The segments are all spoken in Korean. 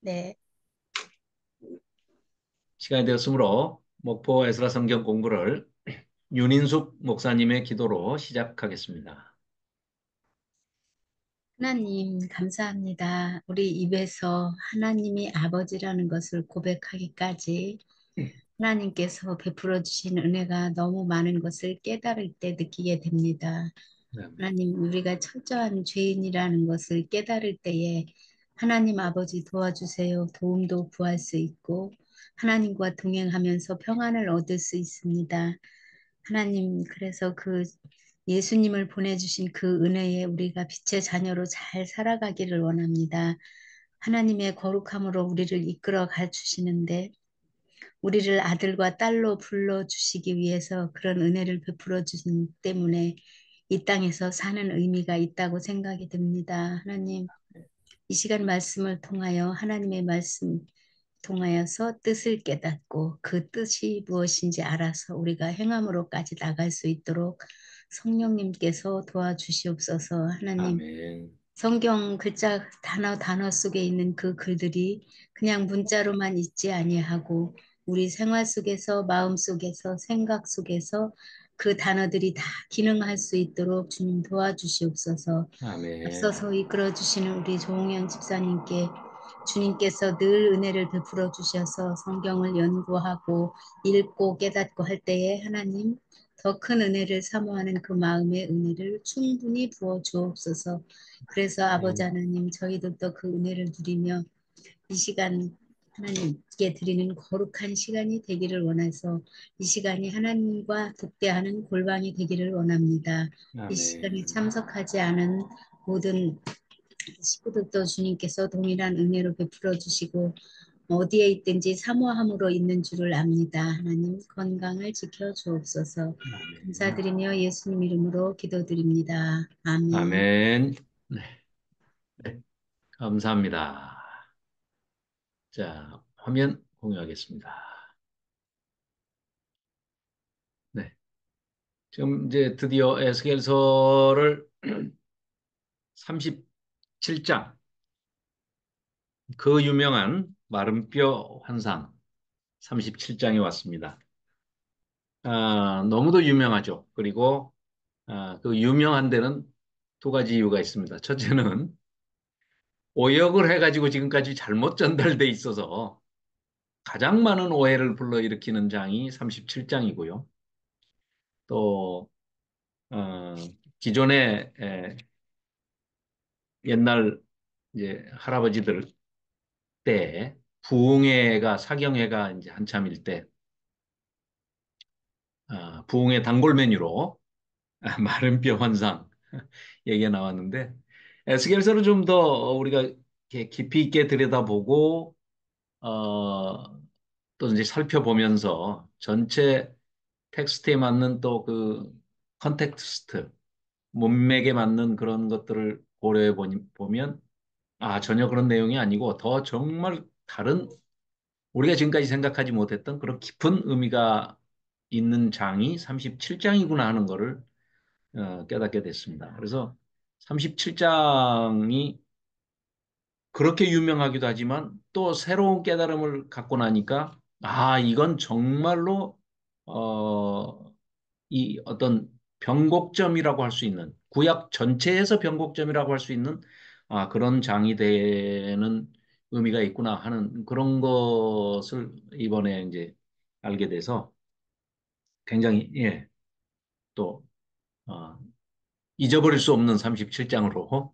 네, 시간이 되었으므로 목포 에스라 성경 공부를 윤인숙 목사님의 기도로 시작하겠습니다. 하나님 감사합니다. 우리 입에서 하나님이 아버지라는 것을 고백하기까지 하나님께서 베풀어 주신 은혜가 너무 많은 것을 깨달을 때 느끼게 됩니다. 아멘. 하나님, 우리가 철저한 죄인이라는 것을 깨달을 때에 하나님 아버지 도와주세요. 도움도 구할 수 있고 하나님과 동행하면서 평안을 얻을 수 있습니다. 하나님, 그래서 그 예수님을 보내주신 그 은혜에 우리가 빛의 자녀로 잘 살아가기를 원합니다. 하나님의 거룩함으로 우리를 이끌어 가주시는데 우리를 아들과 딸로 불러주시기 위해서 그런 은혜를 베풀어 주신 때문에 이 땅에서 사는 의미가 있다고 생각이 듭니다. 하나님, 이 시간 말씀을 통하여 하나님의 말씀 통하여서 뜻을 깨닫고 그 뜻이 무엇인지 알아서 우리가 행함으로까지 나갈 수 있도록 성령님께서 도와주시옵소서. 하나님, 아멘. 성경 글자 단어 속에 있는 그 글들이 그냥 문자로만 있지 아니하고 우리 생활 속에서 마음 속에서 생각 속에서 그 단어들이 다 기능할 수 있도록 주님 도와주시옵소서. 아멘. 앞서서 이끌어 주시는 우리 조홍현 집사님께 주님께서 늘 은혜를 베풀어 주셔서 성경을 연구하고 읽고 깨닫고 할 때에 하나님 더 큰 은혜를 사모하는 그 마음의 은혜를 충분히 부어 주옵소서. 그래서 아버지 하나님 저희들도 그 은혜를 누리며 이 시간 하나님께 드리는 거룩한 시간이 되기를 원해서 이 시간이 하나님과 독대하는 골방이 되기를 원합니다. 이 시간에 아멘. 참석하지 않은 모든 식구들도 주님께서 동일한 은혜로 베풀어 주시고 어디에 있든지 사모함으로 있는 줄을 압니다. 하나님 건강을 지켜 주옵소서. 아멘. 감사드리며 예수님 이름으로 기도드립니다. 아멘. 아멘. 네, 네, 감사합니다. 자, 화면 공유하겠습니다. 네. 지금 이제 드디어 에스겔서를 37장, 그 유명한 마름뼈 환상 37장이 왔습니다. 너무도 유명하죠. 그리고 그 유명한 데는 두 가지 이유가 있습니다. 첫째는 오역을 해가지고 지금까지 잘못 전달돼 있어서 가장 많은 오해를 불러일으키는 장이 37장이고요. 또 어, 기존의 옛날 이제 할아버지들 때 부흥회가 사경회가 이제 한참일 때 부흥회 단골 메뉴로 마른뼈 환상 얘기가 나왔는데 에스겔서를 좀 더 우리가 이렇게 깊이 있게 들여다보고 또 이제 살펴보면서 전체 텍스트에 맞는 또 그 컨텍스트 문맥에 맞는 그런 것들을 고려해 보면 전혀 그런 내용이 아니고 더 정말 다른 우리가 지금까지 생각하지 못했던 그런 깊은 의미가 있는 장이 37장이구나 하는 거를 깨닫게 됐습니다. 그래서 37장이 그렇게 유명하기도 하지만 또 새로운 깨달음을 갖고 나니까 이건 정말로 어, 이 어떤 변곡점이라고 할 수 있는 구약 전체에서 변곡점이라고 할 수 있는 그런 장이 되는 의미가 있구나 하는 그런 것을 이번에 이제 알게 돼서 굉장히 또 어, 잊어버릴 수 없는 37장으로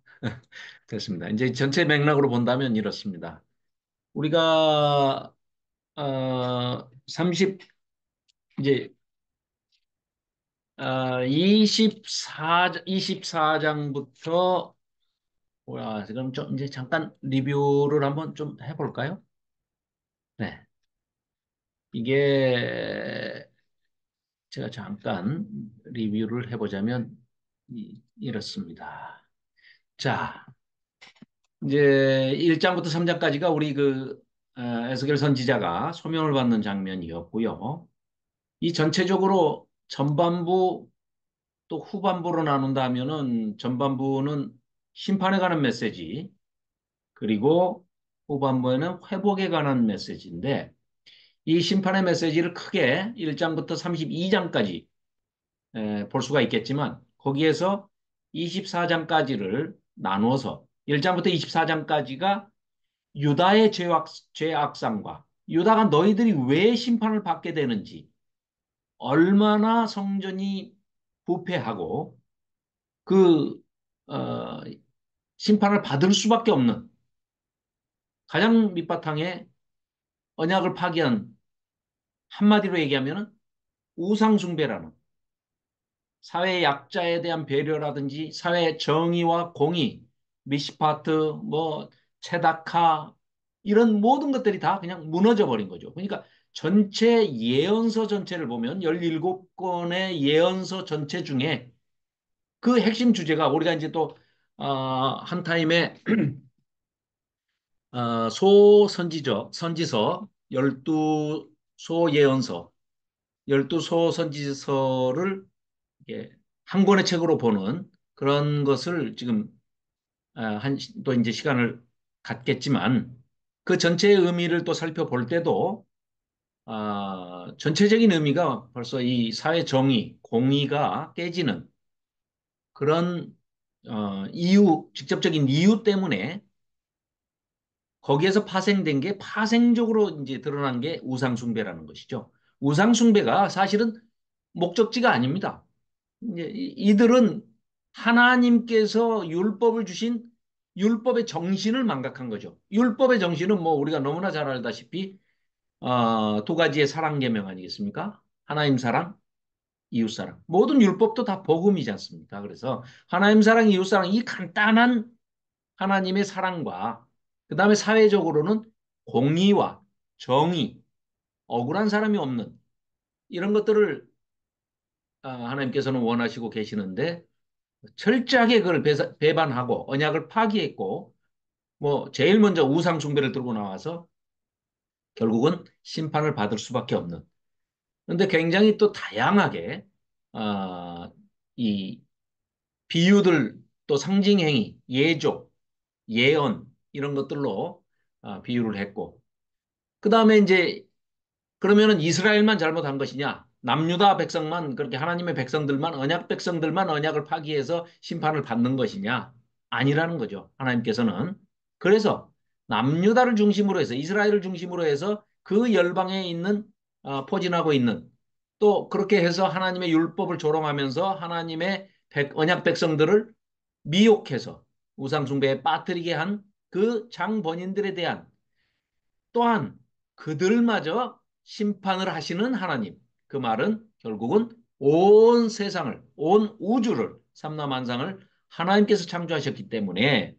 됐습니다. 이제 전체 맥락으로 본다면 이렇습니다. 우리가 30 이제 24장부터 그럼 좀 이제 잠깐 리뷰를 한번 좀 해볼까요? 네. 이게 제가 잠깐 리뷰를 해보자면 이렇습니다. 자, 이제 1장부터 3장까지가 우리 에스겔 선지자가 소명을 받는 장면이었고요. 이 전체적으로 전반부 또 후반부로 나눈다면은 전반부는 심판에 관한 메시지, 그리고 후반부에는 회복에 관한 메시지인데 이 심판의 메시지를 크게 1장부터 32장까지 볼 수가 있겠지만 거기에서 24장까지를 나누어서 1장부터 24장까지가 유다의 죄악sam과 유다가 너희들이 왜 심판을 받게 되는지 얼마나 성전이 부패하고 그 어, 심판을 받을 수밖에 없는 가장 밑바탕에 언약을 파기한 한마디로 얘기하면 우상숭배라는 사회 약자에 대한 배려라든지 사회 정의와 공의, 미시파트, 뭐 체다카 이런 모든 것들이 다 그냥 무너져 버린 거죠. 그러니까 전체 예언서 전체를 보면 17권의 예언서 전체 중에 그 핵심 주제가 우리가 이제 또 한 타임에 선지서 12소 예언서 12소 선지서를 이게 한 권의 책으로 보는 그런 것을 지금 또 이제 시간을 갖겠지만 그 전체의 의미를 또 살펴볼 때도 전체적인 의미가 벌써 이 사회 정의, 공의가 깨지는 그런 직접적인 이유 때문에 거기에서 파생된 게 파생적으로 이제 드러난 게 우상숭배라는 것이죠. 우상숭배가 사실은 목적지가 아닙니다. 이들은 하나님께서 율법을 주신 율법의 정신을 망각한 거죠. 율법의 정신은 뭐 우리가 너무나 잘 알다시피 두 가지의 사랑 계명 아니겠습니까? 하나님 사랑, 이웃 사랑. 모든 율법도 다 복음이지 않습니까? 그래서 하나님 사랑, 이웃 사랑 이 간단한 하나님의 사랑과 그다음에 사회적으로는 공의와 정의, 억울한 사람이 없는 이런 것들을 하나님께서는 원하시고 계시는데 철저하게 그걸 배반하고 언약을 파기했고 뭐 제일 먼저 우상 숭배를 들고 나와서 결국은 심판을 받을 수밖에 없는. 그런데 굉장히 또 다양하게 어, 이 비유들 또 상징 행위, 예조, 예언 이런 것들로 비유를 했고 그 다음에 이제 그러면은 이스라엘만 잘못한 것이냐? 남유다 백성만 그렇게 하나님의 백성들만 언약 백성들만 언약을 파기해서 심판을 받는 것이냐? 아니라는 거죠. 하나님께서는. 그래서 남유다를 중심으로 해서 이스라엘을 중심으로 해서 그 열방에 있는 포진하고 있는 또 그렇게 해서 하나님의 율법을 조롱하면서 하나님의 언약 백성들을 미혹해서 우상 숭배에 빠뜨리게 한 그 장본인들에 대한 또한 그들마저 심판을 하시는 하나님. 그 말은 결국은 온 세상을, 온 우주를, 삼라만상을 하나님께서 창조하셨기 때문에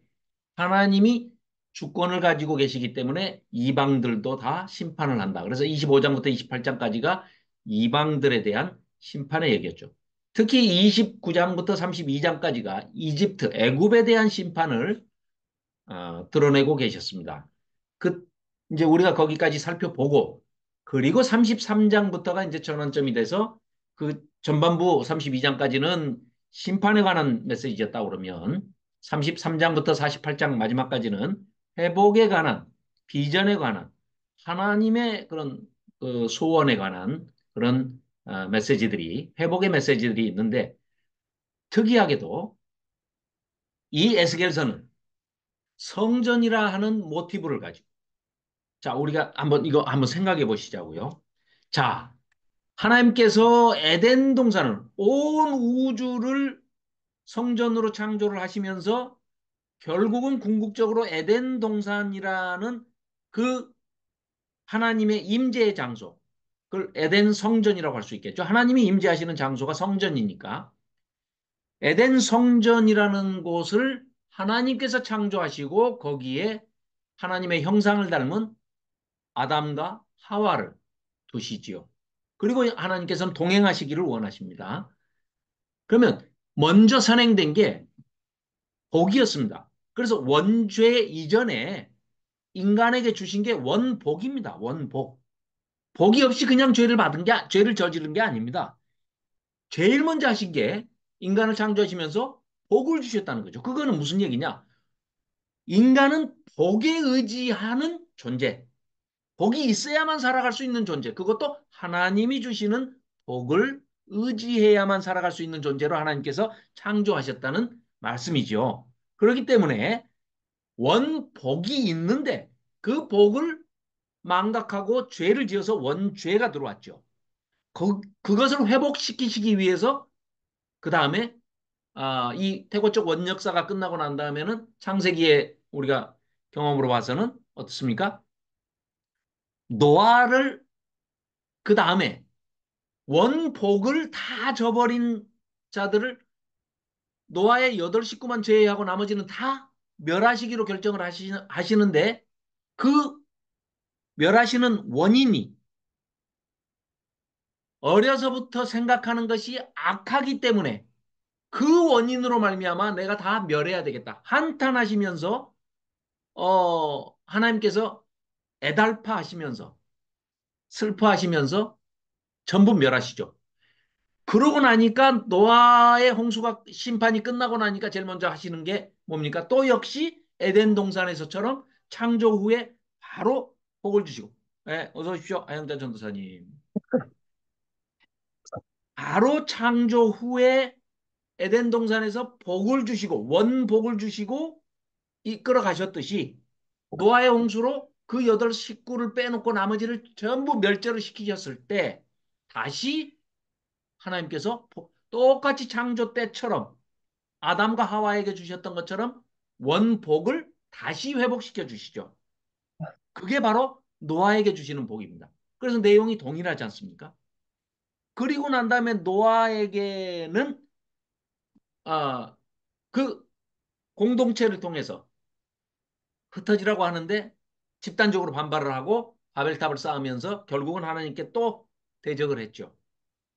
하나님이 주권을 가지고 계시기 때문에 이방들도 다 심판을 한다. 그래서 25장부터 28장까지가 이방들에 대한 심판의 얘기였죠. 특히 29장부터 32장까지가 이집트, 애굽에 대한 심판을 드러내고 계셨습니다. 그 이제 우리가 거기까지 살펴보고 그리고 33장부터가 이제 전환점이 돼서 그 전반부 32장까지는 심판에 관한 메시지였다 그러면 33장부터 48장 마지막까지는 회복에 관한 비전에 관한 하나님의 그런 그 소원에 관한 그런 메시지들이 회복의 메시지들이 있는데 특이하게도 이 에스겔서는 성전이라 하는 모티브를 가지고 자, 우리가 한번 이거 한번 생각해 보시자고요. 자, 하나님께서 에덴 동산을 온 우주를 성전으로 창조를 하시면서 결국은 궁극적으로 에덴 동산이라는 그 하나님의 임재의 장소, 그걸 에덴 성전이라고 할 수 있겠죠. 하나님이 임재하시는 장소가 성전이니까 에덴 성전이라는 곳을 하나님께서 창조하시고 거기에 하나님의 형상을 닮은 아담과 하와를 두시지요. 그리고 하나님께서는 동행하시기를 원하십니다. 그러면 먼저 선행된 게 복이었습니다. 그래서 원죄 이전에 인간에게 주신 게 원복입니다. 원복. 복이 없이 그냥 죄를 저지른 게 아닙니다. 제일 먼저 하신 게 인간을 창조하시면서 복을 주셨다는 거죠. 그거는 무슨 얘기냐? 인간은 복에 의지하는 존재. 복이 있어야만 살아갈 수 있는 존재. 그것도 하나님이 주시는 복을 의지해야만 살아갈 수 있는 존재로 하나님께서 창조하셨다는 말씀이죠. 그렇기 때문에 원복이 있는데 그 복을 망각하고 죄를 지어서 원죄가 들어왔죠. 그것을 회복시키시기 위해서 그 다음에 이 태고적 원역사가 끝나고 난 다음에는 창세기에 우리가 경험으로 봐서는 어떻습니까? 노아를 그 다음에 원복을 다 저버린 자들을 노아의 여덟 식구만 제외하고 나머지는 다 멸하시기로 결정을 하시는데 그 멸하시는 원인이 어려서부터 생각하는 것이 악하기 때문에 그 원인으로 말미암아 내가 다 멸해야 되겠다. 한탄하시면서 하나님께서 애달파하시면서 슬퍼하시면서 전부 멸하시죠. 그러고 나니까 노아의 홍수가 심판이 끝나고 나니까 제일 먼저 하시는 게 뭡니까? 또 역시 에덴 동산에서처럼 창조 후에 바로 복을 주시고. 네, 어서 오십시오. 아영자 전도사님. 바로 창조 후에 에덴 동산에서 복을 주시고 원복을 주시고 이끌어 가셨듯이 노아의 홍수로 그 여덟 식구를 빼놓고 나머지를 전부 멸절을 시키셨을 때 다시 하나님께서 똑같이 창조 때처럼 아담과 하와에게 주셨던 것처럼 원복을 다시 회복시켜 주시죠. 그게 바로 노아에게 주시는 복입니다. 그래서 내용이 동일하지 않습니까? 그리고 난 다음에 노아에게는 아, 그 공동체를 통해서 흩어지라고 하는데 집단적으로 반발을 하고 바벨탑을 쌓으면서 결국은 하나님께 또 대적을 했죠.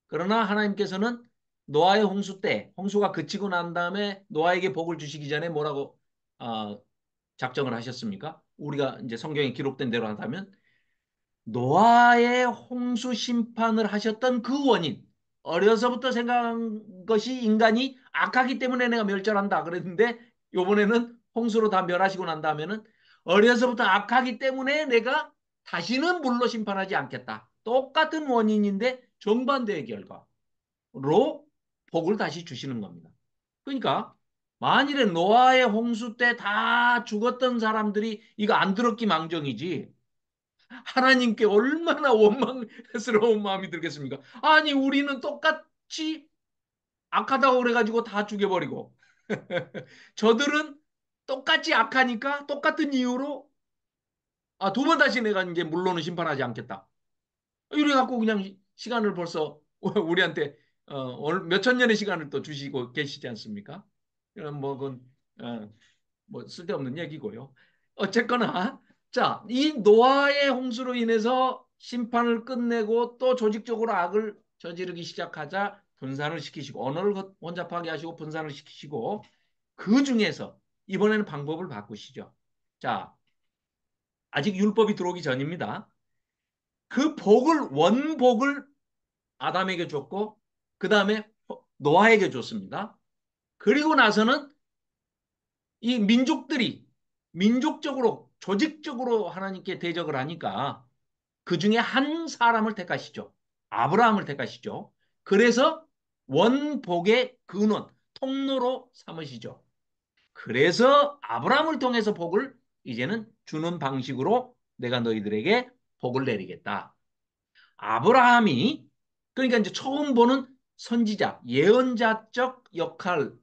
그러나 하나님께서는 노아의 홍수 때 홍수가 그치고 난 다음에 노아에게 복을 주시기 전에 뭐라고 어, 작정을 하셨습니까? 우리가 이제 성경에 기록된 대로 한다면 노아의 홍수 심판을 하셨던 그 원인 어려서부터 생각한 것이 인간이 악하기 때문에 내가 멸절한다 그랬는데 요번에는 홍수로 다 멸하시고 난 다음에는 어려서부터 악하기 때문에 내가 다시는 물로 심판하지 않겠다. 똑같은 원인인데 정반대의 결과로 복을 다시 주시는 겁니다. 그러니까 만일에 노아의 홍수 때 다 죽었던 사람들이 이거 안 들었기 망정이지 하나님께 얼마나 원망스러운 마음이 들겠습니까? 아니 우리는 똑같이 악하다고 그래가지고 다 죽여버리고 저들은 똑같이 악하니까 똑같은 이유로 두 번 다시 내가 이제 물로는 심판하지 않겠다. 이래 갖고 그냥 시간을 벌써 우리한테 몇천 년의 시간을 또 주시고 계시지 않습니까? 이런 뭐 그건 어, 뭐 쓸데없는 얘기고요. 어쨌거나 자, 이 노아의 홍수로 인해서 심판을 끝내고 또 조직적으로 악을 저지르기 시작하자 분산을 시키시고 언어를 혼잡하게 하시고 분산을 시키시고 그 중에서 이번에는 방법을 바꾸시죠. 자, 아직 율법이 들어오기 전입니다. 그 복을 원복을 아담에게 줬고 그 다음에 노아에게 줬습니다. 그리고 나서는 이 민족들이 민족적으로 조직적으로 하나님께 대적을 하니까 그 중에 한 사람을 택하시죠. 아브라함을 택하시죠. 그래서 원복의 근원, 통로로 삼으시죠. 그래서 아브라함을 통해서 복을 이제는 주는 방식으로 내가 너희들에게 복을 내리겠다. 아브라함이 그러니까 이제 처음 보는 선지자, 예언자적 역할을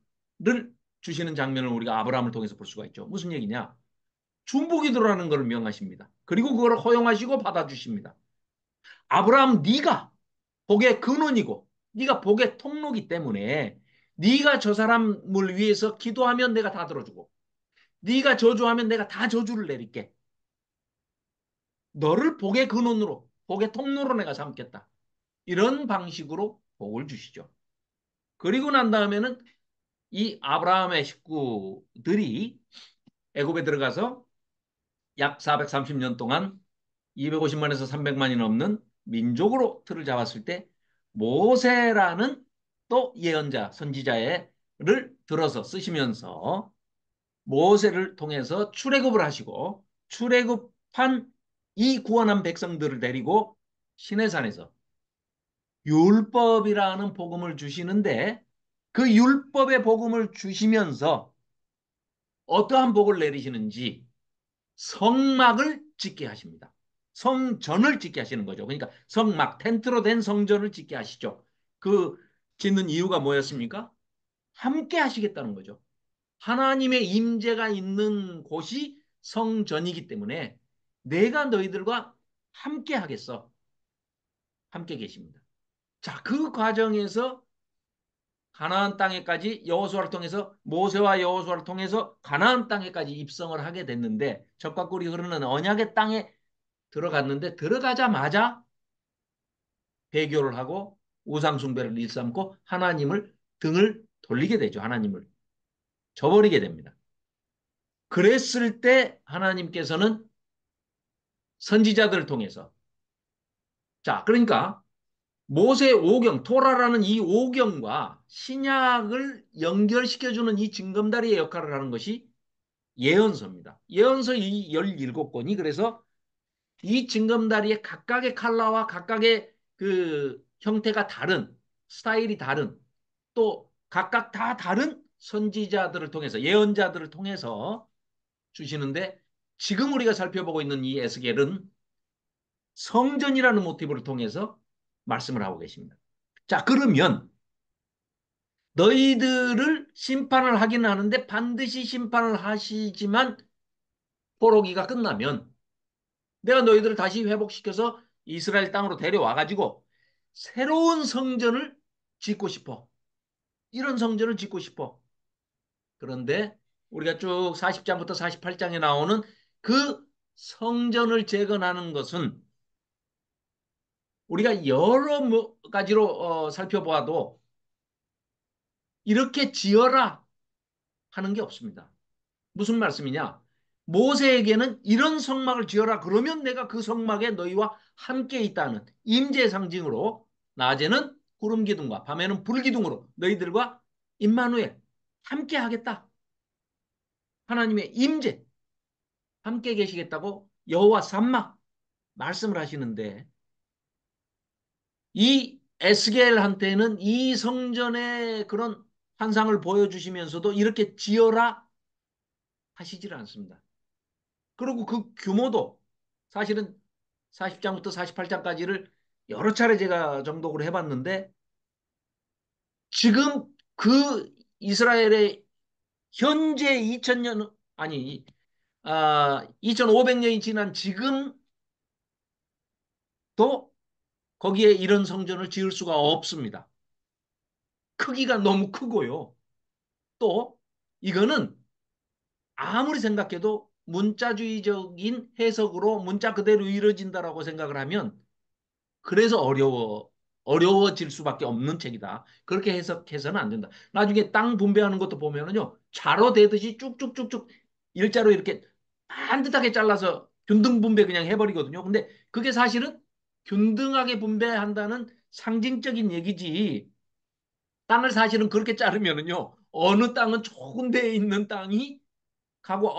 주시는 장면을 우리가 아브라함을 통해서 볼 수가 있죠. 무슨 얘기냐? 중복이 들어라는 것을 명하십니다. 그리고 그걸 허용하시고 받아주십니다. 아브라함 네가 복의 근원이고 네가 복의 통로기 때문에 네가 저 사람을 위해서 기도하면 내가 다 들어주고 네가 저주하면 내가 다 저주를 내릴게. 너를 복의 근원으로 복의 통로로 내가 삼겠다. 이런 방식으로 복을 주시죠. 그리고 난 다음에는 이 아브라함의 식구들이 애굽에 들어가서 약 430년 동안 250만에서 300만이 넘는 민족으로 틀을 잡았을 때 모세라는 또 예언자, 선지자를 들어서 쓰시면서 모세를 통해서 출애굽을 하시고 출애굽한 이 구원한 백성들을 데리고 시내산에서 율법이라는 복음을 주시는데 그 율법의 복음을 주시면서 어떠한 복을 내리시는지 성막을 짓게 하십니다. 성전을 짓게 하시는 거죠. 그러니까 성막, 텐트로 된 성전을 짓게 하시죠. 그 짓는 이유가 뭐였습니까? 함께 하시겠다는 거죠. 하나님의 임재가 있는 곳이 성전이기 때문에 내가 너희들과 함께 하겠어. 함께 계십니다. 자, 그 과정에서 가나안 땅에까지 여호수아를 통해서 모세와 여호수아를 통해서 가나안 땅에까지 입성을 하게 됐는데 적과 꿀이 흐르는 언약의 땅에 들어갔는데 들어가자마자 배교를 하고 우상 숭배를 일삼고 하나님을 등을 돌리게 되죠. 하나님을 저버리게 됩니다. 그랬을 때 하나님께서는 선지자들을 통해서 자, 그러니까 모세 오경, 토라라는 이 오경과 신약을 연결시켜주는 이 징검다리의 역할을 하는 것이 예언서입니다. 예언서 이 17권이 그래서 이 징검다리의 각각의 컬러와 각각의 그 형태가 다른 스타일이 다른 또 각각 다 다른 선지자들을 통해서 예언자들을 통해서 주시는데 지금 우리가 살펴보고 있는 이 에스겔은 성전이라는 모티브를 통해서 말씀을 하고 계십니다. 자, 그러면 너희들을 심판을 하기는 하는데 반드시 심판을 하시지만 포로기가 끝나면 내가 너희들을 다시 회복시켜서 이스라엘 땅으로 데려와 가지고 새로운 성전을 짓고 싶어. 이런 성전을 짓고 싶어. 그런데 우리가 쭉 40장부터 48장에 나오는 그 성전을 재건하는 것은 우리가 여러 가지로 살펴보아도 이렇게 지어라 하는 게 없습니다. 무슨 말씀이냐? 모세에게는 이런 성막을 지어라. 그러면 내가 그 성막에 너희와 함께 있다는 임재의 상징으로 낮에는 구름 기둥과 밤에는 불 기둥으로 너희들과 임마누엘 함께 하겠다. 하나님의 임재 함께 계시겠다고 여호와 삼막 말씀을 하시는데 이 에스겔한테는 이 성전의 그런 환상을 보여주시면서도 이렇게 지어라 하시질 않습니다. 그리고 그 규모도 사실은 40장부터 48장까지를 여러 차례 제가 정독을 해봤는데 지금 그 이스라엘의 현재 2000년 아니 2500년이 지난 지금도 거기에 이런 성전을 지을 수가 없습니다. 크기가 너무 크고요. 또 이거는 아무리 생각해도 문자주의적인 해석으로 문자 그대로 이루어진다라고 생각을 하면 그래서 어려워질 수밖에 없는 책이다. 그렇게 해석해서는 안 된다. 나중에 땅 분배하는 것도 보면은요, 좌로 되듯이 쭉쭉쭉쭉 일자로 이렇게 반듯하게 잘라서 균등 분배 그냥 해버리거든요. 근데 그게 사실은 균등하게 분배한다는 상징적인 얘기지. 땅을 사실은 그렇게 자르면은요, 어느 땅은 좋은 데에 있는 땅이 가고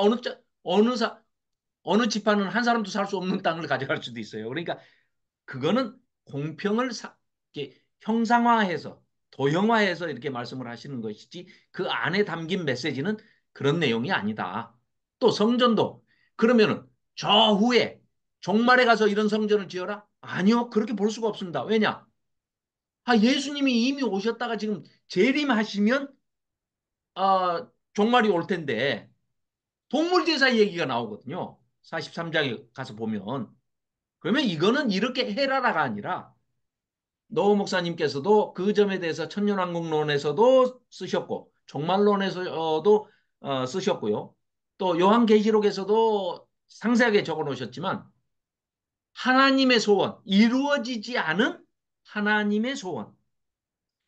어느 집안은 한 사람도 살 수 없는 땅을 가져갈 수도 있어요. 그러니까 그거는 공평을 이렇게 형상화해서 도형화해서 이렇게 말씀을 하시는 것이지 그 안에 담긴 메시지는 그런 내용이 아니다. 또 성전도 그러면은 저 후에 종말에 가서 이런 성전을 지어라? 아니요. 그렇게 볼 수가 없습니다. 왜냐? 예수님이 이미 오셨다가 지금 재림하시면 종말이 올 텐데 동물제사 얘기가 나오거든요. 43장에 가서 보면. 그러면 이거는 이렇게 해라라가 아니라 노 목사님께서도 그 점에 대해서 천년왕국론에서도 쓰셨고 종말론에서도 쓰셨고요. 또 요한계시록에서도 상세하게 적어 놓으셨지만 하나님의 소원, 이루어지지 않은 하나님의 소원.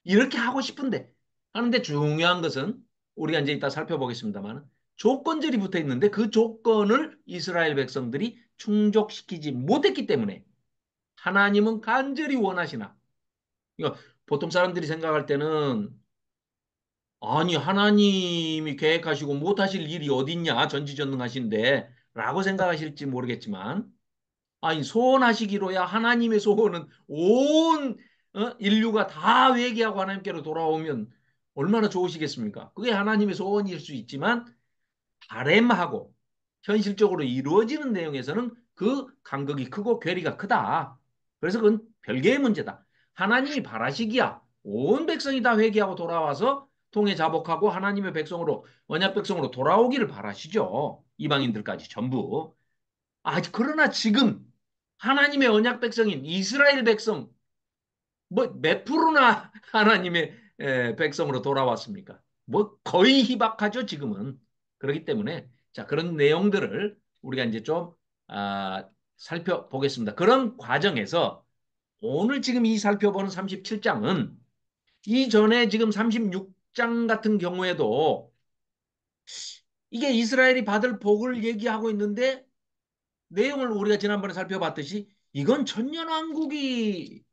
이렇게 하고 싶은데 하는데 중요한 것은 우리가 이제 이따 살펴보겠습니다만 조건절이 붙어 있는데 그 조건을 이스라엘 백성들이 충족시키지 못했기 때문에 하나님은 간절히 원하시나 이거 보통 사람들이 생각할 때는 아니, 하나님이 계획하시고 못하실 일이 어딨냐, 전지전능하신데, 라고 생각하실지 모르겠지만, 아니, 소원하시기로야 하나님의 소원은 온 인류가 다 회개하고 하나님께로 돌아오면 얼마나 좋으시겠습니까? 그게 하나님의 소원일 수 있지만, 바램하고 현실적으로 이루어지는 내용에서는 그 간극이 크고 괴리가 크다. 그래서 그건 별개의 문제다. 하나님이 바라시기야 온 백성이 다 회개하고 돌아와서 통해 자복하고 하나님의 백성으로 언약 백성으로 돌아오기를 바라시죠. 이방인들까지 전부. 그러나 지금 하나님의 언약 백성인 이스라엘 백성 뭐 몇 프로나 하나님의 백성으로 돌아왔습니까? 뭐 거의 희박하죠, 지금은. 그렇기 때문에 자, 그런 내용들을 우리가 이제 좀 살펴보겠습니다. 그런 과정에서 오늘 지금 이 살펴보는 37장은 이전에 지금 36장 같은 경우에도 이게 이스라엘이 받을 복을 얘기하고 있는데 내용을 우리가 지난번에 살펴봤듯이 이건 천년왕국이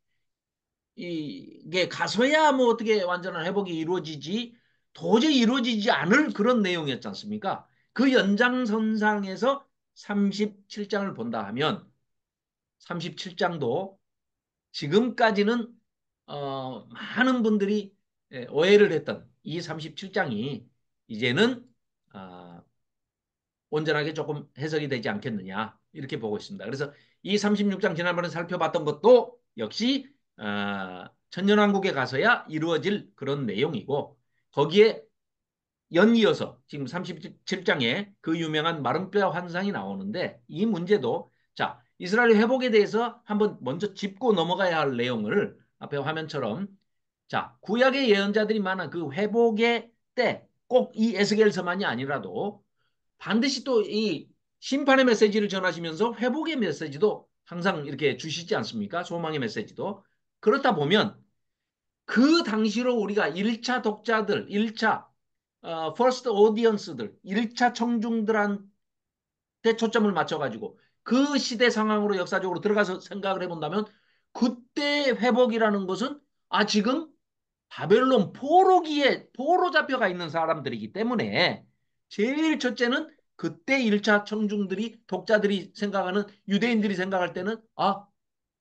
이게 가서야 뭐 어떻게 완전한 회복이 이루어지지 도저히 이루어지지 않을 그런 내용이었지 않습니까? 그 연장선상에서 37장을 본다 하면 37장도 지금까지는 많은 분들이 오해를 했던 이 37장이 이제는 어, 온전하게 조금 해석이 되지 않겠느냐 이렇게 보고 있습니다. 그래서 이 36장 지난번에 살펴봤던 것도 역시 천년왕국에 가서야 이루어질 그런 내용이고 거기에 연이어서 지금 37장에 그 유명한 마름뼈 환상이 나오는데 이 문제도 자 이스라엘 회복에 대해서 한번 먼저 짚고 넘어가야 할 내용을 앞에 화면처럼 자 구약의 예언자들이 많은 그 회복의 때 꼭 이 에스겔서만이 아니라도 반드시 또 이 심판의 메시지를 전하시면서 회복의 메시지도 항상 이렇게 주시지 않습니까? 소망의 메시지도. 그렇다 보면 그 당시로 우리가 1차 독자들, 1차 first audience들, 1차 청중들한테 초점을 맞춰가지고 그 시대 상황으로 역사적으로 들어가서 생각을 해본다면 그때 회복이라는 것은 지금 바벨론 포로기에 포로 잡혀가 있는 사람들이기 때문에 제일 첫째는 그때 1차 청중들이 독자들이 생각하는 유대인들이 생각할 때는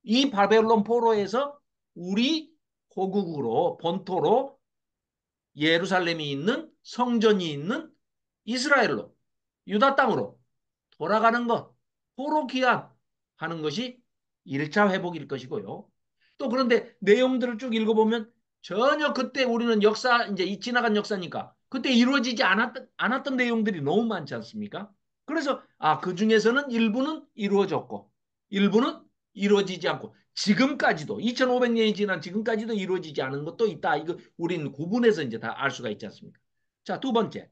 이 바벨론 포로에서 우리 고국으로 본토로 예루살렘이 있는 성전이 있는 이스라엘로 유다 땅으로 돌아가는 것, 포로 귀환하는 것이 1차 회복일 것이고요. 또 그런데 내용들을 쭉 읽어보면 전혀 그때 우리는 역사, 이제 이 지나간 역사니까 그때 이루어지지 않았던 내용들이 너무 많지 않습니까? 그래서 그 중에서는 일부는 이루어졌고 일부는 이루어지지 않고 지금까지도 2500년이 지난 지금까지도 이루어지지 않은 것도 있다. 이거 우리는 구분해서 이제 다 알 수가 있지 않습니까? 자, 두 번째.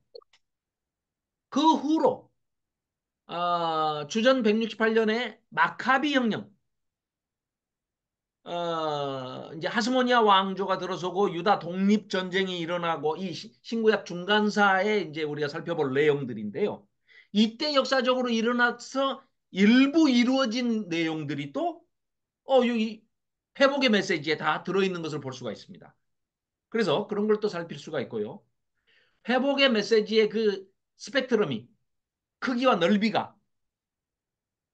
그 후로 주전 168년에 마카비 혁명, 이제 하스모니아 왕조가 들어서고 유다 독립 전쟁이 일어나고 이 신구약 중간사에 이제 우리가 살펴볼 내용들인데요. 이때 역사적으로 일어나서 일부 이루어진 내용들이 또 여기 회복의 메시지에 다 들어있는 것을 볼 수가 있습니다. 그래서 그런 걸 또 살필 수가 있고요. 회복의 메시지의 그 스펙트럼이 크기와 넓이가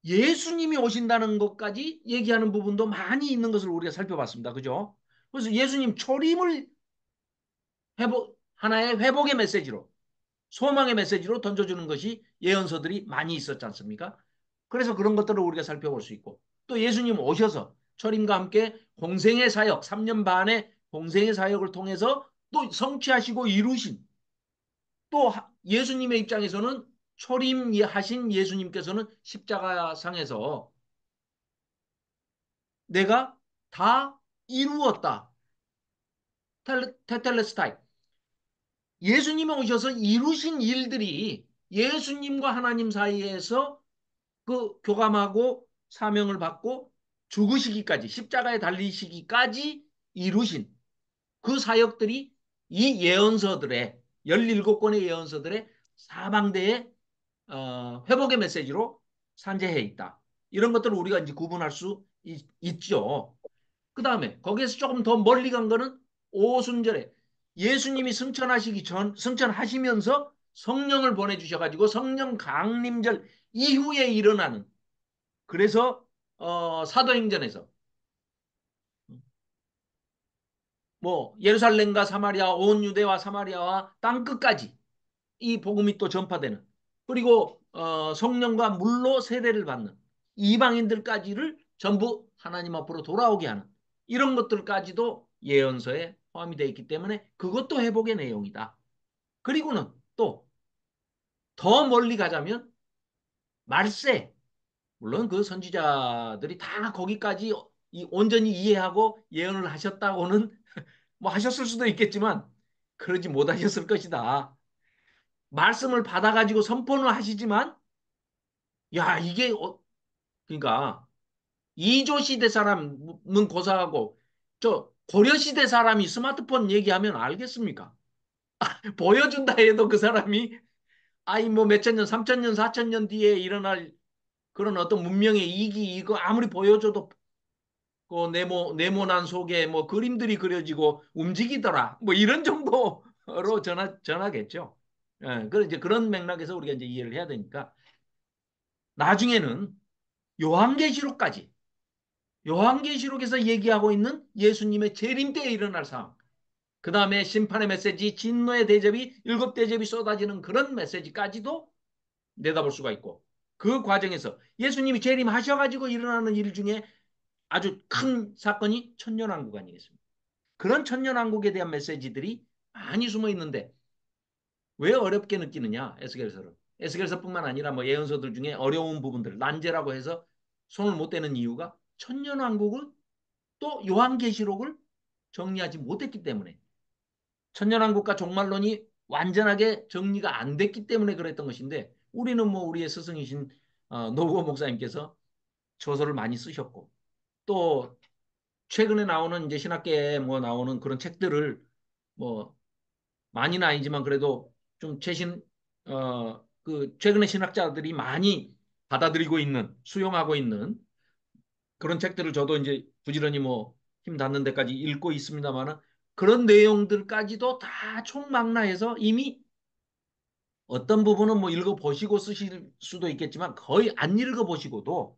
예수님이 오신다는 것까지 얘기하는 부분도 많이 있는 것을 우리가 살펴봤습니다. 그죠? 그래서 예수님 초림을 하나의 회복의 메시지로, 소망의 메시지로 던져주는 것이 예언서들이 많이 있었지 않습니까? 그래서 그런 것들을 우리가 살펴볼 수 있고, 또 예수님 오셔서 초림과 함께 공생의 사역, 3년 반의 공생의 사역을 통해서 또 성취하시고 이루신, 또 예수님의 입장에서는 초림하신 예수님께서는 십자가상에서 내가 다 이루었다. 테텔레스타이. 예수님이 오셔서 이루신 일들이 예수님과 하나님 사이에서 그 교감하고 사명을 받고 죽으시기까지 십자가에 달리시기까지 이루신 그 사역들이 이 예언서들의 17권의 예언서들의 사방대의 회복의 메시지로 산재해 있다. 이런 것들을 우리가 이제 구분할 수 있죠. 그 다음에 거기에서 조금 더 멀리 간 거는 오순절에 예수님이 승천하시면서 성령을 보내주셔가지고 성령 강림절 이후에 일어나는, 그래서 사도행전에서 뭐 예루살렘과 사마리아 온 유대와 사마리아와 땅 끝까지 이 복음이 또 전파되는, 그리고 성령과 물로 세례를 받는 이방인들까지를 전부 하나님 앞으로 돌아오게 하는 이런 것들까지도 예언서에 포함이 되어 있기 때문에 그것도 회복의 내용이다. 그리고는 또 더 멀리 가자면 말세, 물론 그 선지자들이 다 거기까지 온전히 이해하고 예언을 하셨다고는 뭐 하셨을 수도 있겠지만 그러지 못하셨을 것이다. 말씀을 받아가지고 선포는 하시지만, 야, 이게, 그러니까, 이조 시대 사람은 고사하고, 저, 고려 시대 사람이 스마트폰 얘기하면 알겠습니까? 보여준다 해도 그 사람이, 아이, 뭐, 몇천 년, 삼천 년, 사천 년 뒤에 일어날 그런 어떤 문명의 이기, 이거 아무리 보여줘도, 그 네모난 속에 뭐 그림들이 그려지고 움직이더라. 뭐 이런 정도로 전하겠죠. 예, 그 이제 그런 맥락에서 우리가 이제 이해를 해야 되니까, 나중에는 요한계시록까지, 요한계시록에서 얘기하고 있는 예수님의 재림 때에 일어날 상황, 그 다음에 심판의 메시지, 진노의 대접이, 일곱 대접이 쏟아지는 그런 메시지까지도 내다볼 수가 있고, 그 과정에서 예수님이 재림하셔가지고 일어나는 일 중에 아주 큰 사건이 천년왕국 아니겠습니까? 그런 천년왕국에 대한 메시지들이 많이 숨어 있는데 왜 어렵게 느끼느냐? 에스겔서를. 에스겔서뿐만 아니라 뭐 예언서들 중에 어려운 부분들, 난제라고 해서 손을 못 대는 이유가 천년왕국을, 또 요한계시록을 정리하지 못했기 때문에, 천년왕국과 종말론이 완전하게 정리가 안 됐기 때문에 그랬던 것인데, 우리는 뭐 우리의 스승이신 노후호 목사님께서 저서를 많이 쓰셨고, 또 최근에 나오는 이제 신학계에 뭐 나오는 그런 책들을 뭐 많이는 아니지만 그래도 좀 최신 그 최근의 신학자들이 많이 받아들이고 있는, 수용하고 있는 그런 책들을 저도 이제 부지런히 뭐 힘 닿는 데까지 읽고 있습니다만은, 그런 내용들까지도 다 총망라해서 이미 어떤 부분은 뭐 읽어보시고 쓰실 수도 있겠지만 거의 안 읽어보시고도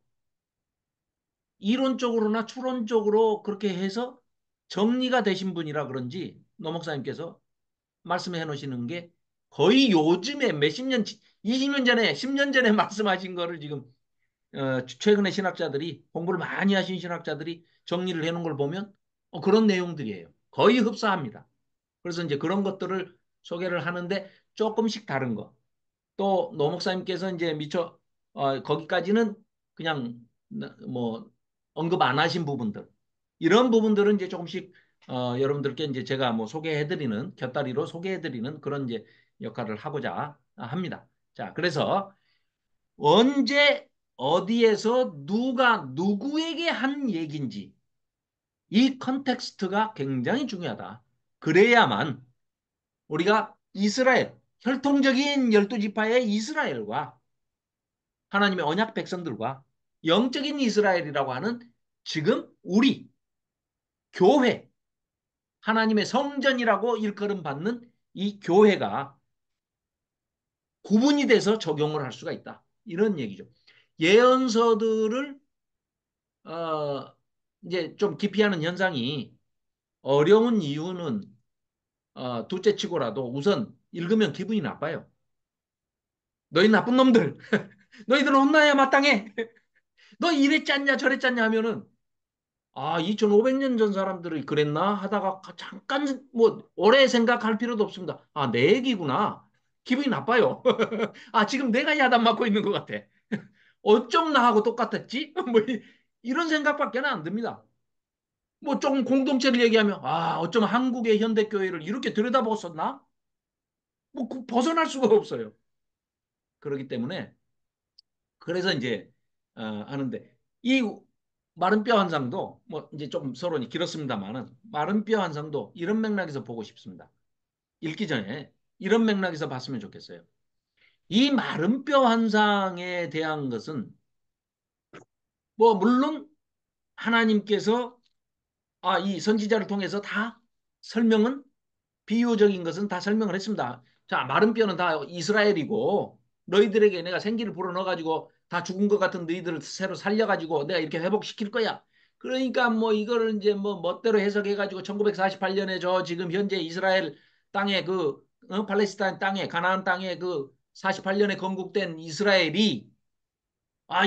이론적으로나 추론적으로 그렇게 해서 정리가 되신 분이라 그런지 노 목사님께서 말씀해 놓으시는 게 거의 요즘에 몇십 년, 20년 전에, 10년 전에 말씀하신 거를 지금 최근에 신학자들이, 공부를 많이 하신 신학자들이 정리를 해놓은 걸 보면 그런 내용들이에요. 거의 흡사합니다. 그래서 이제 그런 것들을 소개를 하는데 조금씩 다른 거. 또 노 목사님께서 이제 미처 거기까지는 그냥 뭐 언급 안 하신 부분들, 이런 부분들은 이제 조금씩 여러분들께 이제 제가 뭐 소개해드리는, 곁다리로 소개해드리는 그런 이제 역할을 하고자 합니다. 자, 그래서 언제 어디에서 누가 누구에게 한 얘기인지 이 컨텍스트가 굉장히 중요하다. 그래야만 우리가 이스라엘, 혈통적인 열두 지파의 이스라엘과 하나님의 언약 백성들과 영적인 이스라엘이라고 하는 지금 우리 교회, 하나님의 성전이라고 일컬음 받는 이 교회가 구분이 돼서 적용을 할 수가 있다. 이런 얘기죠. 예언서들을 어, 이제 좀 기피하는 현상이 어려운 이유는 둘째 치고라도 우선 읽으면 기분이 나빠요. 너희 나쁜 놈들, 너희들은 혼나야 마땅해. 너 이랬지 않냐 저랬지 않냐 하면은, 아, 2500년 전 사람들이 그랬나 하다가 잠깐 뭐 오래 생각할 필요도 없습니다. 아, 내 얘기구나. 기분이 나빠요. 아, 지금 내가 야단 맞고 있는 것 같아. 어쩜 나하고 똑같았지? 뭐 이런 생각밖에 안 듭니다. 뭐 조금 공동체를 얘기하면, 아, 어쩜 한국의 현대교회를 이렇게 들여다보았었나? 뭐 벗어날 수가 없어요. 그렇기 때문에 그래서 이제 하는데, 이 마른 뼈 환상도 뭐 이제 좀 서론이 길었습니다만은, 마른 뼈 환상도 이런 맥락에서 보고 싶습니다. 읽기 전에 이런 맥락에서 봤으면 좋겠어요. 이 마른 뼈 환상에 대한 것은 뭐 물론 하나님께서 이 선지자를 통해서 다 설명은 비유적인 것은 다 설명을 했습니다. 자, 마른 뼈는 다 이스라엘이고 너희들에게 내가 생기를 불어넣어가지고 다 죽은 것 같은 너희들을 새로 살려가지고 내가 이렇게 회복시킬 거야. 그러니까 뭐 이거를 이제 뭐 멋대로 해석해가지고 1948년에 저 지금 현재 이스라엘 땅에 그 팔레스타인 땅에 가나안 땅에 그 48년에 건국된 이스라엘이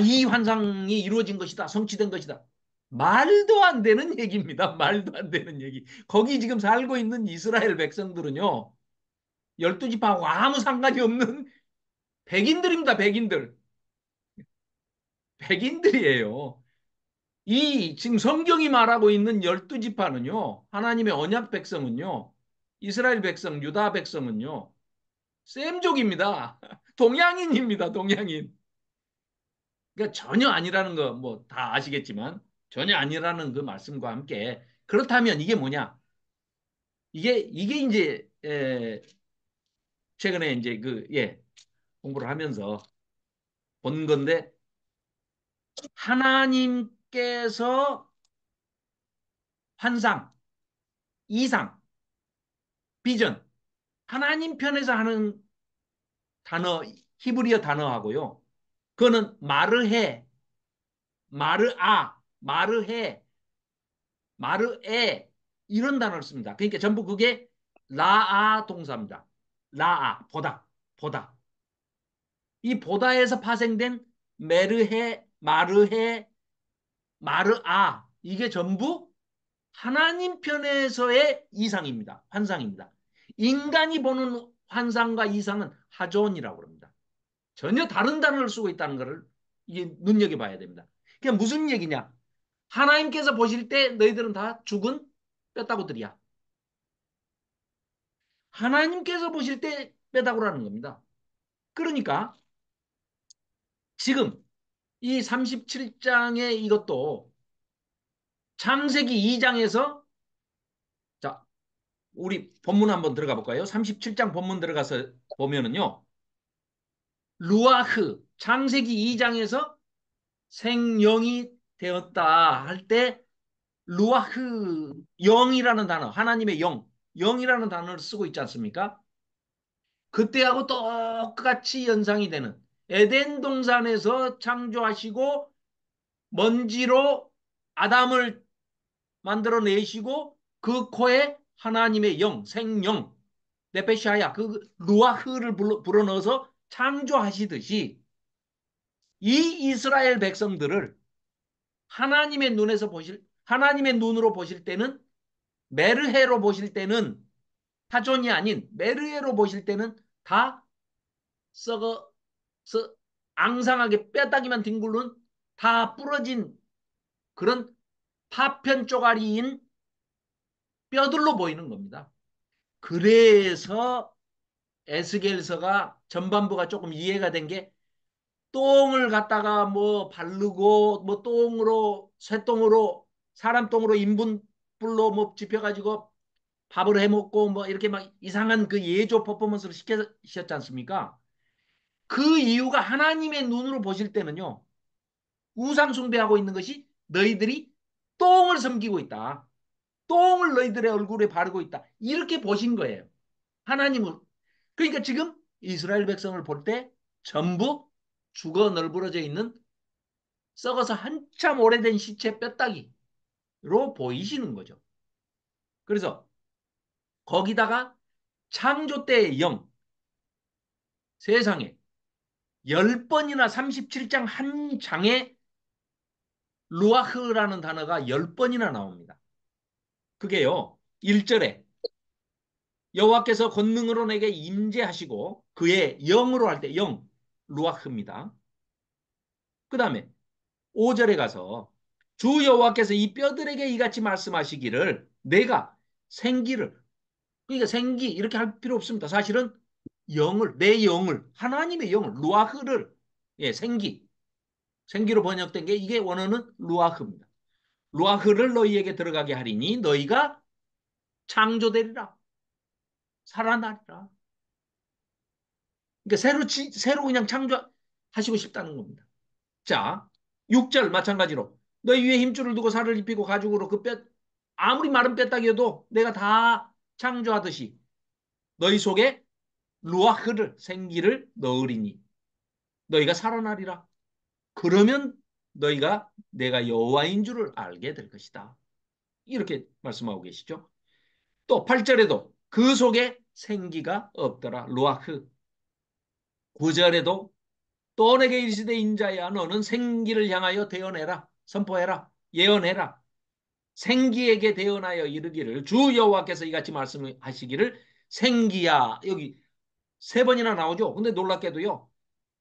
이 환상이 이루어진 것이다. 성취된 것이다. 말도 안 되는 얘기입니다. 말도 안 되는 얘기. 거기 지금 살고 있는 이스라엘 백성들은요. 열두 지파하고 아무 상관이 없는 백인들입니다. 백인들. 백인들이에요. 이 지금 성경이 말하고 있는 열두 지파는요. 하나님의 언약 백성은요. 이스라엘 백성, 유다 백성은요. 셈족입니다. 동양인입니다. 동양인. 그러니까 전혀 아니라는 거 뭐 다 아시겠지만 전혀 아니라는 그 말씀과 함께 그렇다면 이게 뭐냐? 이게 이제 최근에 이제 공부를 하면서 본 건데 하나님께서 환상, 이상, 비전 하나님 편에서 하는 단어 히브리어 단어하고요. 그거는 마르해, 마르아, 마르해, 마르에 이런 단어를 씁니다. 그러니까 전부 그게 라아 동사입니다. 라아, 보다, 보다. 이 보다에서 파생된 메르해, 마르해, 마르아 이게 전부 하나님 편에서의 이상입니다. 환상입니다. 인간이 보는 환상과 이상은 하존이라고 합니다. 전혀 다른 단어를 쓰고 있다는 것을 이게 눈여겨봐야 됩니다. 그게 무슨 얘기냐? 하나님께서 보실 때 너희들은 다 죽은 뼈다구들이야. 하나님께서 보실 때 뼈다구라는 겁니다. 그러니까 지금 이 37장의 이것도 창세기 2장에서 자, 우리 본문 한번 들어가 볼까요? 37장 본문 들어가서 보면은요. 루아흐 창세기 2장에서 생령이 되었다 할 때 루아흐 영이라는 단어, 하나님의 영, 영이라는 단어를 쓰고 있지 않습니까? 그때하고 똑같이 연상이 되는 에덴 동산에서 창조하시고 먼지로 아담을 만들어내시고 그 코에 하나님의 영, 생영, 네페샤야, 그 루아흐를 불어넣어서 창조하시듯이 이 이스라엘 백성들을 하나님의 눈으로 보실 때는 메르헤로 보실 때는 타존이 아닌 메르헤로 보실 때는 다 썩어 앙상하게 뼈다귀만 뒹굴은 다 부러진 그런 파편 쪼가리인 뼈들로 보이는 겁니다. 그래서 에스겔서가 전반부가 조금 이해가 된 게 똥을 갖다가 뭐 바르고 뭐 똥으로 쇠똥으로 사람 똥으로 인분불로 뭐 집혀가지고 밥을 해 먹고 뭐 이렇게 막 이상한 그 예조 퍼포먼스를 시키셨지 않습니까? 그 이유가 하나님의 눈으로 보실 때는요. 우상 숭배하고 있는 것이 너희들이 똥을 섬기고 있다. 똥을 너희들의 얼굴에 바르고 있다. 이렇게 보신 거예요. 하나님은. 그러니까 지금 이스라엘 백성을 볼 때 전부 죽어 널브러져 있는 썩어서 한참 오래된 시체 뼈다귀로 보이시는 거죠. 그래서 거기다가 창조 때의 영, 세상에 10번이나 37장 한 장에 루아흐라는 단어가 10번이나 나옵니다. 그게요. 1절에 여호와께서 권능으로 내게 임재하시고 그의 영으로 할 때 영, 루아흐입니다. 그 다음에 5절에 가서 주 여호와께서 이 뼈들에게 이같이 말씀하시기를 내가 생기를 그러니까 생기 이렇게 할 필요 없습니다. 사실은 내 영을 하나님의 영을 루아흐를 생기로 번역된 게 이게 원어는 루아흐입니다. 루아흐를 너희에게 들어가게 하리니 너희가 창조되리라 살아나리라. 그러니까 새로 그냥 창조하시고 싶다는 겁니다. 자, 6절 마찬가지로 너희 위에 힘줄을 두고 살을 입히고 가죽으로 그 뼈 아무리 마른 뼈다귀여도 내가 다 창조하듯이 너희 속에 루아흐를 생기를 넣으리니 너희가 살아나리라. 그러면 너희가 내가 여호와인 줄을 알게 될 것이다. 이렇게 말씀하고 계시죠. 또 8절에도 그 속에 생기가 없더라. 루아흐. 9절에도 또 내게 이르시되 인자야 너는 생기를 향하여 대언해라. 선포해라. 예언해라. 생기에게 대언하여 이르기를 주 여호와께서 이같이 말씀하시기를 생기야. 여기 세 번이나 나오죠. 근데 놀랍게도요.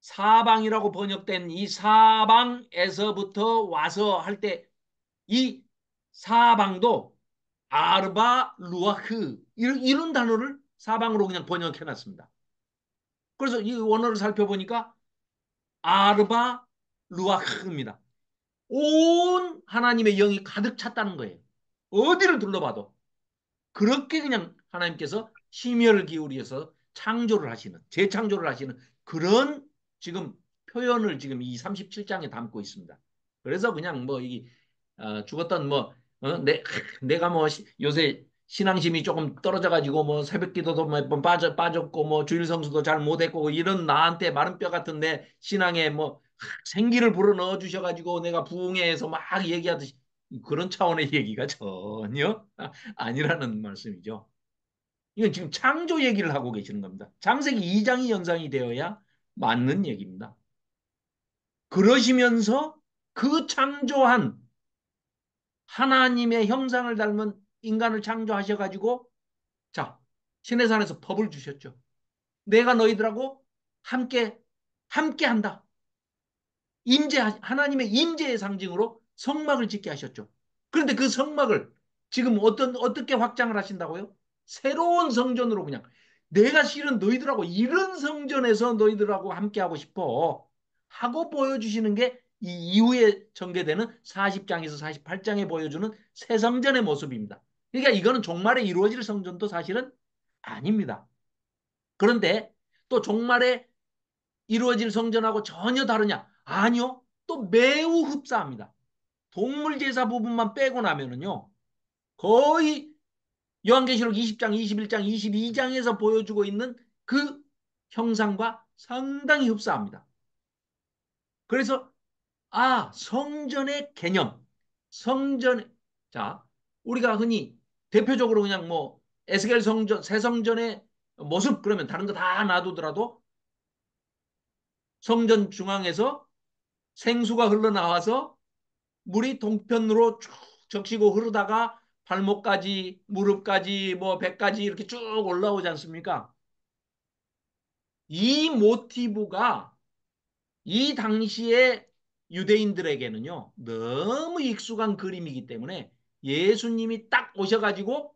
사방이라고 번역된 이 사방에서부터 와서 할 때 이 사방도 아르바 루아흐 이런 단어를 사방으로 그냥 번역해 놨습니다. 그래서 이 원어를 살펴보니까 아르바 루아흐입니다. 온 하나님의 영이 가득 찼다는 거예요. 어디를 둘러봐도. 그렇게 그냥 하나님께서 심혈을 기울여서 창조를 하시는, 재창조를 하시는 그런 지금 표현을 지금 이 37장에 담고 있습니다. 그래서 그냥 뭐 이 죽었던 뭐 내가 뭐 요새 신앙심이 조금 떨어져가지고 뭐 새벽 기도도 몇 번 빠졌고 뭐 주일 성수도 잘 못했고 이런 나한테 마른 뼈 같은 내 신앙에 뭐 생기를 불어 넣어 주셔가지고 내가 부흥회에서 막 얘기하듯이 그런 차원의 얘기가 전혀 아니라는 말씀이죠. 이건 지금 창조 얘기를 하고 계시는 겁니다. 창세기 2장이 연상이 되어야 맞는 얘기입니다. 그러시면서 그 창조한 하나님의 형상을 닮은 인간을 창조하셔가지고 자, 시내산에서 법을 주셨죠. 내가 너희들하고 함께 한다. 하나님의 임재의 상징으로 성막을 짓게 하셨죠. 그런데 그 성막을 지금 어떻게 확장을 하신다고요? 새로운 성전으로 그냥 내가 실은 너희들하고 이런 성전에서 너희들하고 함께 하고 싶어 하고 보여주시는 게 이 이후에 전개되는 40장에서 48장에 보여주는 새 성전의 모습입니다. 그러니까 이거는 종말에 이루어질 성전도 사실은 아닙니다. 그런데 또 종말에 이루어질 성전하고 전혀 다르냐? 아니요. 또 매우 흡사합니다. 동물 제사 부분만 빼고 나면은요. 거의 요한계시록 20장, 21장, 22장에서 보여주고 있는 그 형상과 상당히 흡사합니다. 그래서 성전의 개념. 성전 자, 우리가 흔히 대표적으로 그냥 뭐 에스겔 성전, 새 성전의 모습 그러면 다른 거 다 놔두더라도 성전 중앙에서 생수가 흘러나와서 물이 동편으로 쭉 적시고 흐르다가 발목까지, 무릎까지, 뭐 배까지 이렇게 쭉 올라오지 않습니까? 이 모티브가 이 당시에 유대인들에게는요, 너무 익숙한 그림이기 때문에 예수님이 딱 오셔가지고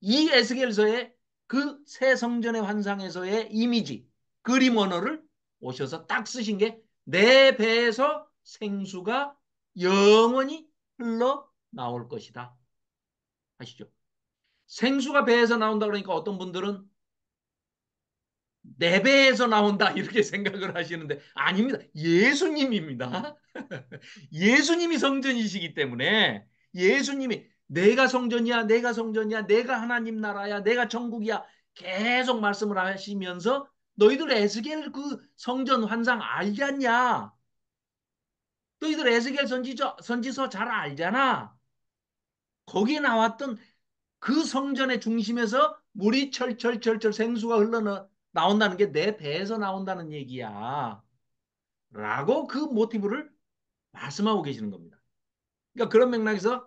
이 에스겔서의 그 새 성전의 환상에서의 이미지, 그림 언어를 오셔서 딱 쓰신 게 내 배에서 생수가 영원히 흘러 나올 것이다. 아시죠? 생수가 배에서 나온다 그러니까 어떤 분들은 내 배에서 나온다 이렇게 생각을 하시는데 아닙니다. 예수님입니다. 예수님이 성전이시기 때문에 예수님이 내가 성전이야, 내가 성전이야, 내가 하나님 나라야, 내가 천국이야 계속 말씀을 하시면서 너희들 에스겔 그 성전 환상 알지 않냐? 너희들 에스겔 선지서 잘 알잖아. 거기에 나왔던 그 성전의 중심에서 물이 철철철철 생수가 흘러 나온다는 게 내 배에서 나온다는 얘기야. 라고 그 모티브를 말씀하고 계시는 겁니다. 그러니까 그런 맥락에서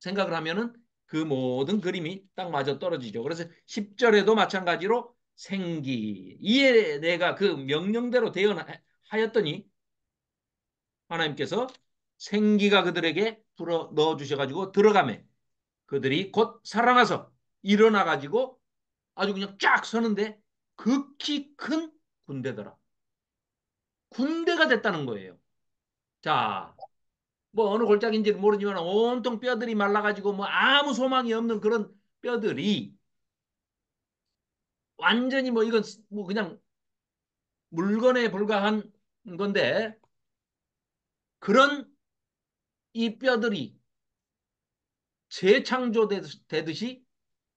생각을 하면은 그 모든 그림이 딱 맞아 떨어지죠. 그래서 10절에도 마찬가지로 생기. 이에 내가 그 명령대로 대언하였더니 하나님께서 생기가 그들에게 불어 넣어 주셔가지고 들어가매 그들이 곧 살아나서 일어나가지고 아주 그냥 쫙 서는데 극히 큰 군대더라. 군대가 됐다는 거예요. 자, 뭐 어느 골짜기인지는 모르지만 온통 뼈들이 말라가지고 뭐 아무 소망이 없는 그런 뼈들이 완전히 뭐 이건 뭐 그냥 물건에 불과한 건데 그런 이 뼈들이 재창조되듯이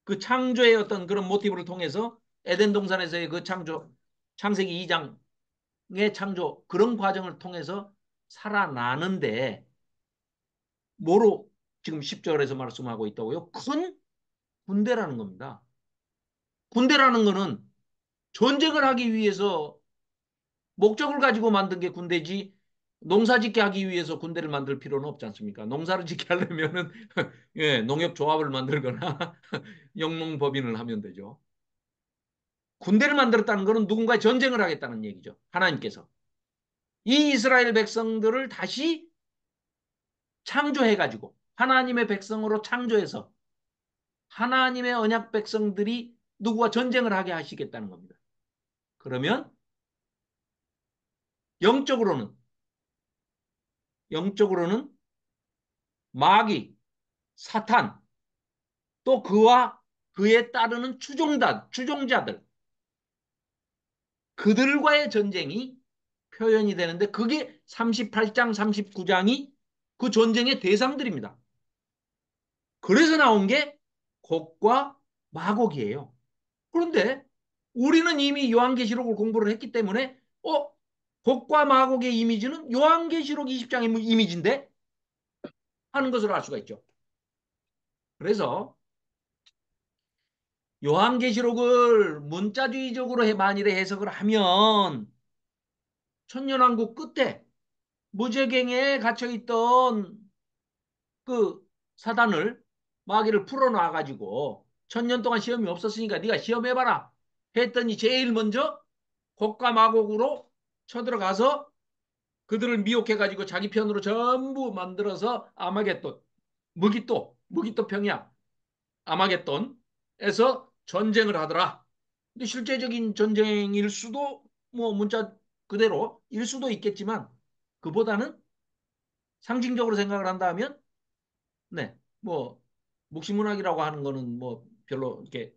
그 창조의 어떤 그런 모티브를 통해서 에덴 동산에서의 그 창조, 창세기 2장의 창조 그런 과정을 통해서 살아나는데 뭐로 지금 10절에서 말씀하고 있다고요? 큰 군대라는 겁니다. 군대라는 거는 전쟁을 하기 위해서 목적을 가지고 만든 게 군대지 농사 짓게 하기 위해서 군대를 만들 필요는 없지 않습니까? 농사를 짓게 하려면은 예, 농협 조합을 만들거나 영농법인을 하면 되죠. 군대를 만들었다는 것은 누군가의 전쟁을 하겠다는 얘기죠. 하나님께서. 이 이스라엘 백성들을 다시 창조해가지고 하나님의 백성으로 창조해서 하나님의 언약 백성들이 누구와 전쟁을 하게 하시겠다는 겁니다. 그러면 영적으로는 영적으로는 마귀, 사탄, 또 그와 그에 따르는 추종자들, 그들과의 전쟁이 표현이 되는데 그게 38장, 39장이 그 전쟁의 대상들입니다. 그래서 나온 게 곡과 마곡이에요. 그런데 우리는 이미 요한계시록을 공부를 했기 때문에 곡과 마곡의 이미지는 요한계시록 20장의 이미지인데 하는 것으로 알 수가 있죠. 그래서 요한계시록을 문자주의적으로 만일에 해석을 하면 천년왕국 끝에 무저갱에 갇혀있던 그 사단을 마귀를 풀어놔가지고 천년 동안 시험이 없었으니까 네가 시험해봐라 했더니 제일 먼저 곡과 마곡으로 쳐들어가서 그들을 미혹해가지고 자기 편으로 전부 만들어서 아마겟돈, 무기또 평야, 아마겟돈에서 전쟁을 하더라. 근데 실제적인 전쟁일 수도 뭐 문자 그대로 일 수도 있겠지만 그보다는 상징적으로 생각을 한다면 네, 뭐 묵시문학이라고 하는 거는 뭐 별로 이렇게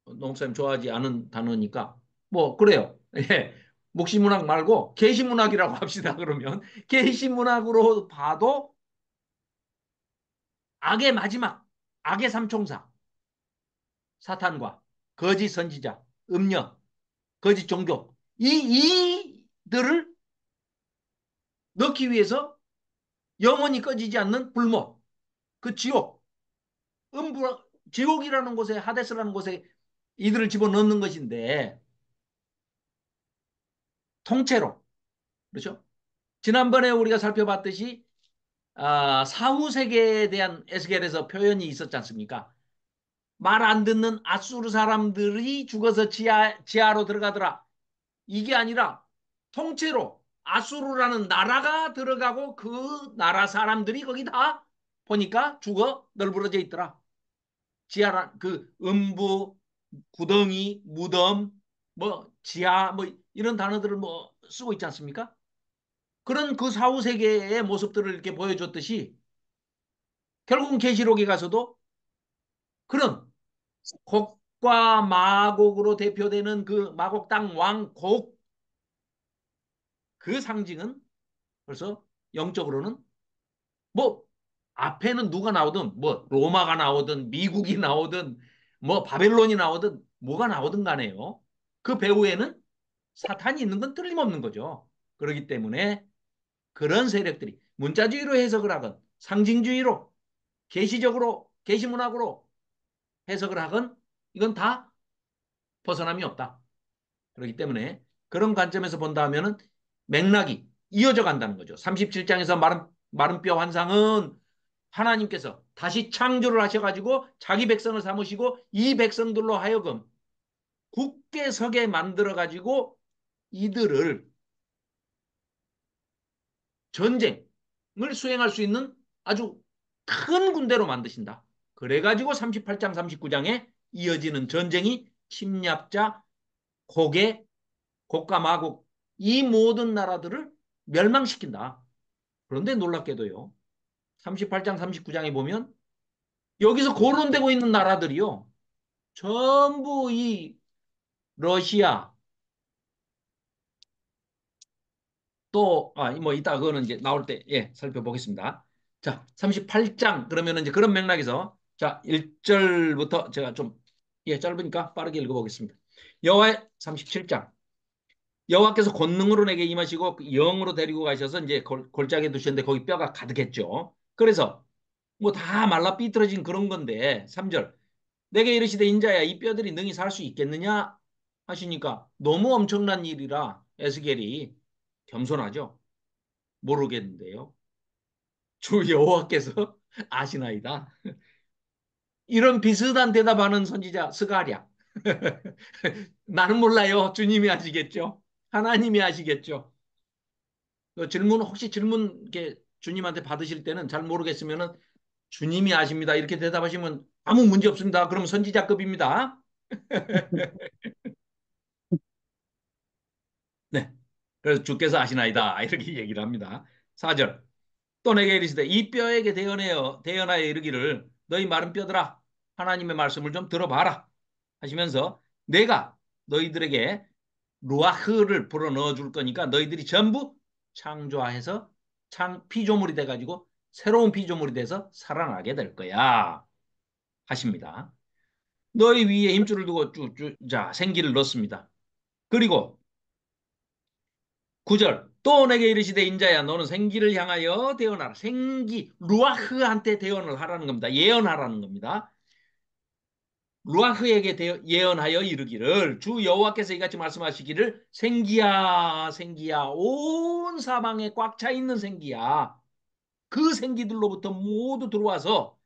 농목사님 좋아하지 않은 단어니까 뭐 그래요. 예. 묵시문학 말고 계시문학이라고 합시다. 그러면 계시문학으로 봐도 악의 마지막, 악의 삼총사, 사탄과 거짓 선지자, 음녀, 거짓 종교 이들을 넣기 위해서 영원히 꺼지지 않는 불못, 그 지옥, 음부, 지옥이라는 곳에 하데스라는 곳에 이들을 집어넣는 것인데 통째로 그렇죠? 지난번에 우리가 살펴봤듯이 사후 세계에 대한 에스겔에서 표현이 있었지 않습니까? 말 안 듣는 아수르 사람들이 죽어서 지하로 들어가더라. 이게 아니라 통째로 아수르라는 나라가 들어가고 그 나라 사람들이 거기 다 보니까 죽어 널브러져 있더라. 지하라 그 음부, 구덩이, 무덤, 뭐 지하 뭐 이런 단어들을 뭐 쓰고 있지 않습니까? 그런 그 사후 세계의 모습들을 이렇게 보여줬듯이 결국은 계시록에 가서도 그런 곡과 마곡으로 대표되는 그 마곡 땅 왕곡 그 상징은 벌써 영적으로는 뭐 앞에는 누가 나오든 뭐 로마가 나오든 미국이 나오든 뭐 바벨론이 나오든 뭐가 나오든 간에요. 그 배후에는 사탄이 있는 건 틀림없는 거죠. 그렇기 때문에 그런 세력들이 문자주의로 해석을 하건 상징주의로 계시적으로 계시문학으로 해석을 하건 이건 다 벗어남이 없다. 그렇기 때문에 그런 관점에서 본다 하면은 맥락이 이어져 간다는 거죠. 37장에서 마른 뼈 환상은 하나님께서 다시 창조를 하셔가지고 자기 백성을 삼으시고 이 백성들로 하여금 굳게 서게 만들어가지고 이들을 전쟁을 수행할 수 있는 아주 큰 군대로 만드신다. 그래가지고 38장, 39장에 이어지는 전쟁이 침략자, 고개, 곡과 마곡 이 모든 나라들을 멸망시킨다. 그런데 놀랍게도요. 38장, 39장에 보면 여기서 거론되고 있는 나라들이요. 전부 이 러시아 또, 뭐 이따 그거는 이제 나올 때, 예, 살펴보겠습니다. 자, 38장 그러면은 이제 그런 맥락에서 자, 1절부터 제가 좀 예, 짧으니까 빠르게 읽어보겠습니다. 여호와 37장. 여호와께서 권능으로 내게 임하시고 그 영으로 데리고 가셔서 이제 골짜기에 두셨는데 거기 뼈가 가득했죠. 그래서 뭐 다 말라 삐뚤어진 그런 건데 3절. 내게 이르시되 인자야 이 뼈들이 능히 살 수 있겠느냐 하시니까 너무 엄청난 일이라 에스겔이 겸손하죠. 모르겠는데요. 주 여호와께서 아시나이다. 이런 비슷한 대답하는 선지자 스가랴. 나는 몰라요. 주님이 아시겠죠. 하나님이 아시겠죠. 그 질문 혹시 질문 이렇게 주님한테 받으실 때는 잘 모르겠으면은 주님이 아십니다. 이렇게 대답하시면 아무 문제 없습니다. 그럼 선지자급입니다. 네. 그래서 주께서 아시나이다. 이렇게 얘기를 합니다. 4절. 또 내게 이르시되 이 뼈에게 대언하여 이르기를 너희 마른 뼈들아 하나님의 말씀을 좀 들어봐라 하시면서 내가 너희들에게 루아흐를 불어 넣어 줄 거니까 너희들이 전부 창조해서 피조물이 돼 가지고 새로운 피조물이 돼서 살아나게 될 거야 하십니다. 너희 위에 힘줄을 두고 쭉쭉 자 생기를 넣습니다. 그리고 9절 또 내게 이르시되 인자야 너는 생기를 향하여 대언하라. 생기 루아흐한테 대언을 하라는 겁니다. 예언하라는 겁니다. 루아흐에게 예언하여 이르기를 주 여호와께서 이같이 말씀하시기를 생기야 생기야 온 사방에 꽉 차 있는 생기야 그 생기들로부터 모두 들어와서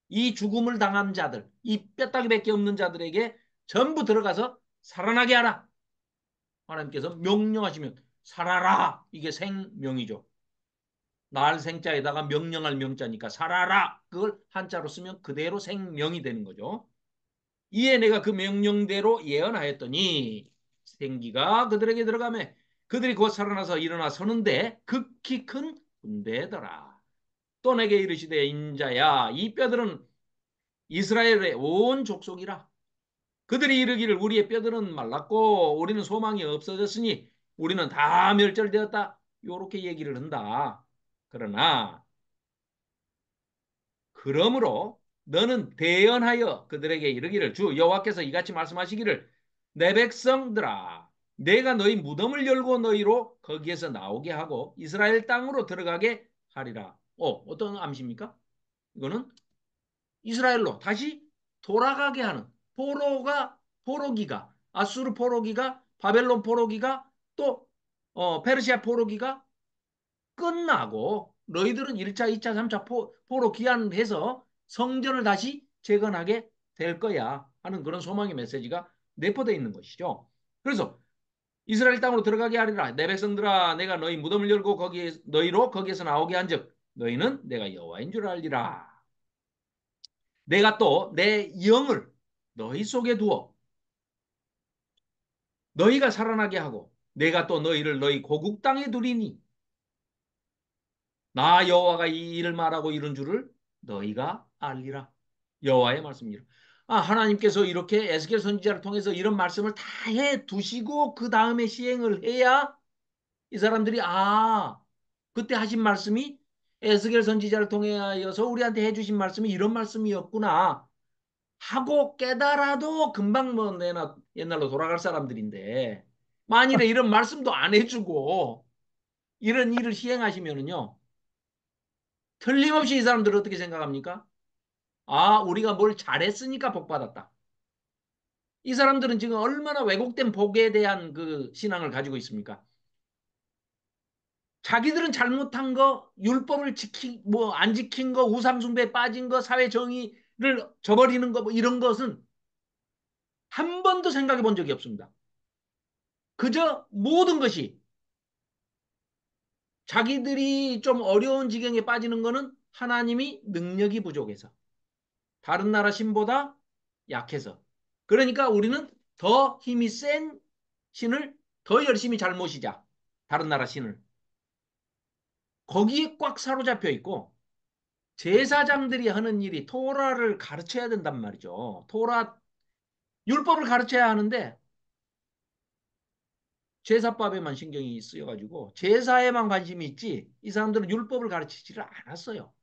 이 죽음을 당한 자들 이 뼈다귀밖에 없는 자들에게 전부 들어가서 살아나게 하라. 하나님께서 명령하시면 살아라. 이게 생명이죠. 날 생자에다가 명령할 명자니까 살아라. 그걸 한자로 쓰면 그대로 생명이 되는 거죠. 이에 내가 그 명령대로 예언하였더니 생기가 그들에게 들어가매 그들이 곧 살아나서 일어나 서는데 극히 큰 군대더라. 또 내게 이르시되 인자야 이 뼈들은 이스라엘의 온 족속이라. 그들이 이르기를 우리의 뼈들은 말랐고 우리는 소망이 없어졌으니 우리는 다 멸절되었다. 요렇게 얘기를 한다. 그러나 그러므로 너는 대언하여 그들에게 이르기를 주 여호와께서 이같이 말씀하시기를 내 백성들아 내가 너희 무덤을 열고 너희로 거기에서 나오게 하고 이스라엘 땅으로 들어가게 하리라. 어떤 암시입니까? 이거는 이스라엘로 다시 돌아가게 하는 포로기가 아수르 포로기가 바벨론 포로기가 또 페르시아 포로기가 끝나고 너희들은 1차, 2차, 3차 포로 귀환해서 성전을 다시 재건하게 될 거야 하는 그런 소망의 메시지가 내포되어 있는 것이죠. 그래서 이스라엘 땅으로 들어가게 하리라. 내 백성들아 내가 너희 무덤을 열고 너희로 거기에서 나오게 한즉 너희는 내가 여호와인 줄 알리라. 내가 또 내 영을 너희 속에 두어 너희가 살아나게 하고 내가 또 너희를 너희 고국 땅에 두리니 나 여호와가 이 일을 말하고 이런 줄을 너희가 알리라. 여호와의 말씀이라. 하나님께서 이렇게 에스겔 선지자를 통해서 이런 말씀을 다 해 두시고 그 다음에 시행을 해야 이 사람들이 그때 하신 말씀이 에스겔 선지자를 통하여서 우리한테 해주신 말씀이 이런 말씀이었구나 하고 깨달아도 금방 뭐 옛날로 돌아갈 사람들인데 만일에 이런 말씀도 안 해주고 이런 일을 시행하시면은요 틀림없이 이 사람들은 어떻게 생각합니까? 우리가 뭘 잘했으니까 복 받았다. 이 사람들은 지금 얼마나 왜곡된 복에 대한 그 신앙을 가지고 있습니까? 자기들은 잘못한 거, 율법을 뭐 안 지킨 거, 우상숭배에 빠진 거, 사회 정의를 저버리는 거, 뭐 이런 것은 한 번도 생각해 본 적이 없습니다. 그저 모든 것이 자기들이 좀 어려운 지경에 빠지는 거는 하나님이 능력이 부족해서, 다른 나라 신보다 약해서. 그러니까 우리는 더 힘이 센 신을 더 열심히 잘 모시자. 다른 나라 신을. 거기에 꽉 사로잡혀 있고 제사장들이 하는 일이 토라를 가르쳐야 된단 말이죠. 토라 율법을 가르쳐야 하는데 제사법에만 신경이 쓰여가지고 제사에만 관심이 있지 이 사람들은 율법을 가르치지를 않았어요.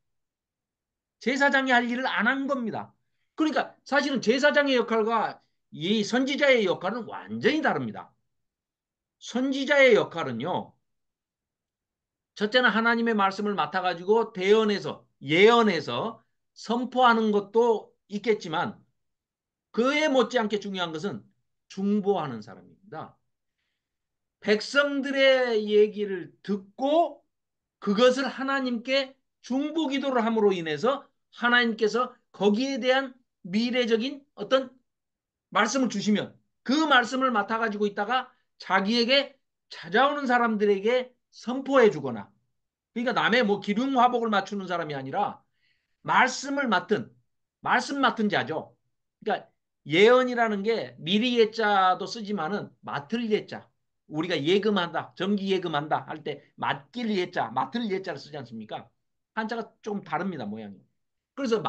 제사장이 할 일을 안 한 겁니다. 그러니까 사실은 제사장의 역할과 이 선지자의 역할은 완전히 다릅니다. 선지자의 역할은요, 첫째는 하나님의 말씀을 맡아가지고 대언해서, 예언해서 선포하는 것도 있겠지만, 그에 못지않게 중요한 것은 중보하는 사람입니다. 백성들의 얘기를 듣고 그것을 하나님께 중보 기도를 함으로 인해서 하나님께서 거기에 대한 미래적인 어떤 말씀을 주시면 그 말씀을 맡아가지고 있다가 자기에게 찾아오는 사람들에게 선포해 주거나, 그러니까 남의 뭐 기름 화복을 맞추는 사람이 아니라 말씀을 맡은, 말씀 맡은 자죠. 그러니까 예언이라는 게 미리 예자도 쓰지만은 맡을 예자. 우리가 예금한다, 정기 예금한다 할 때 맡길 예자, 맡을 예자를 쓰지 않습니까? 한자가 좀 다릅니다, 모양이. 그래서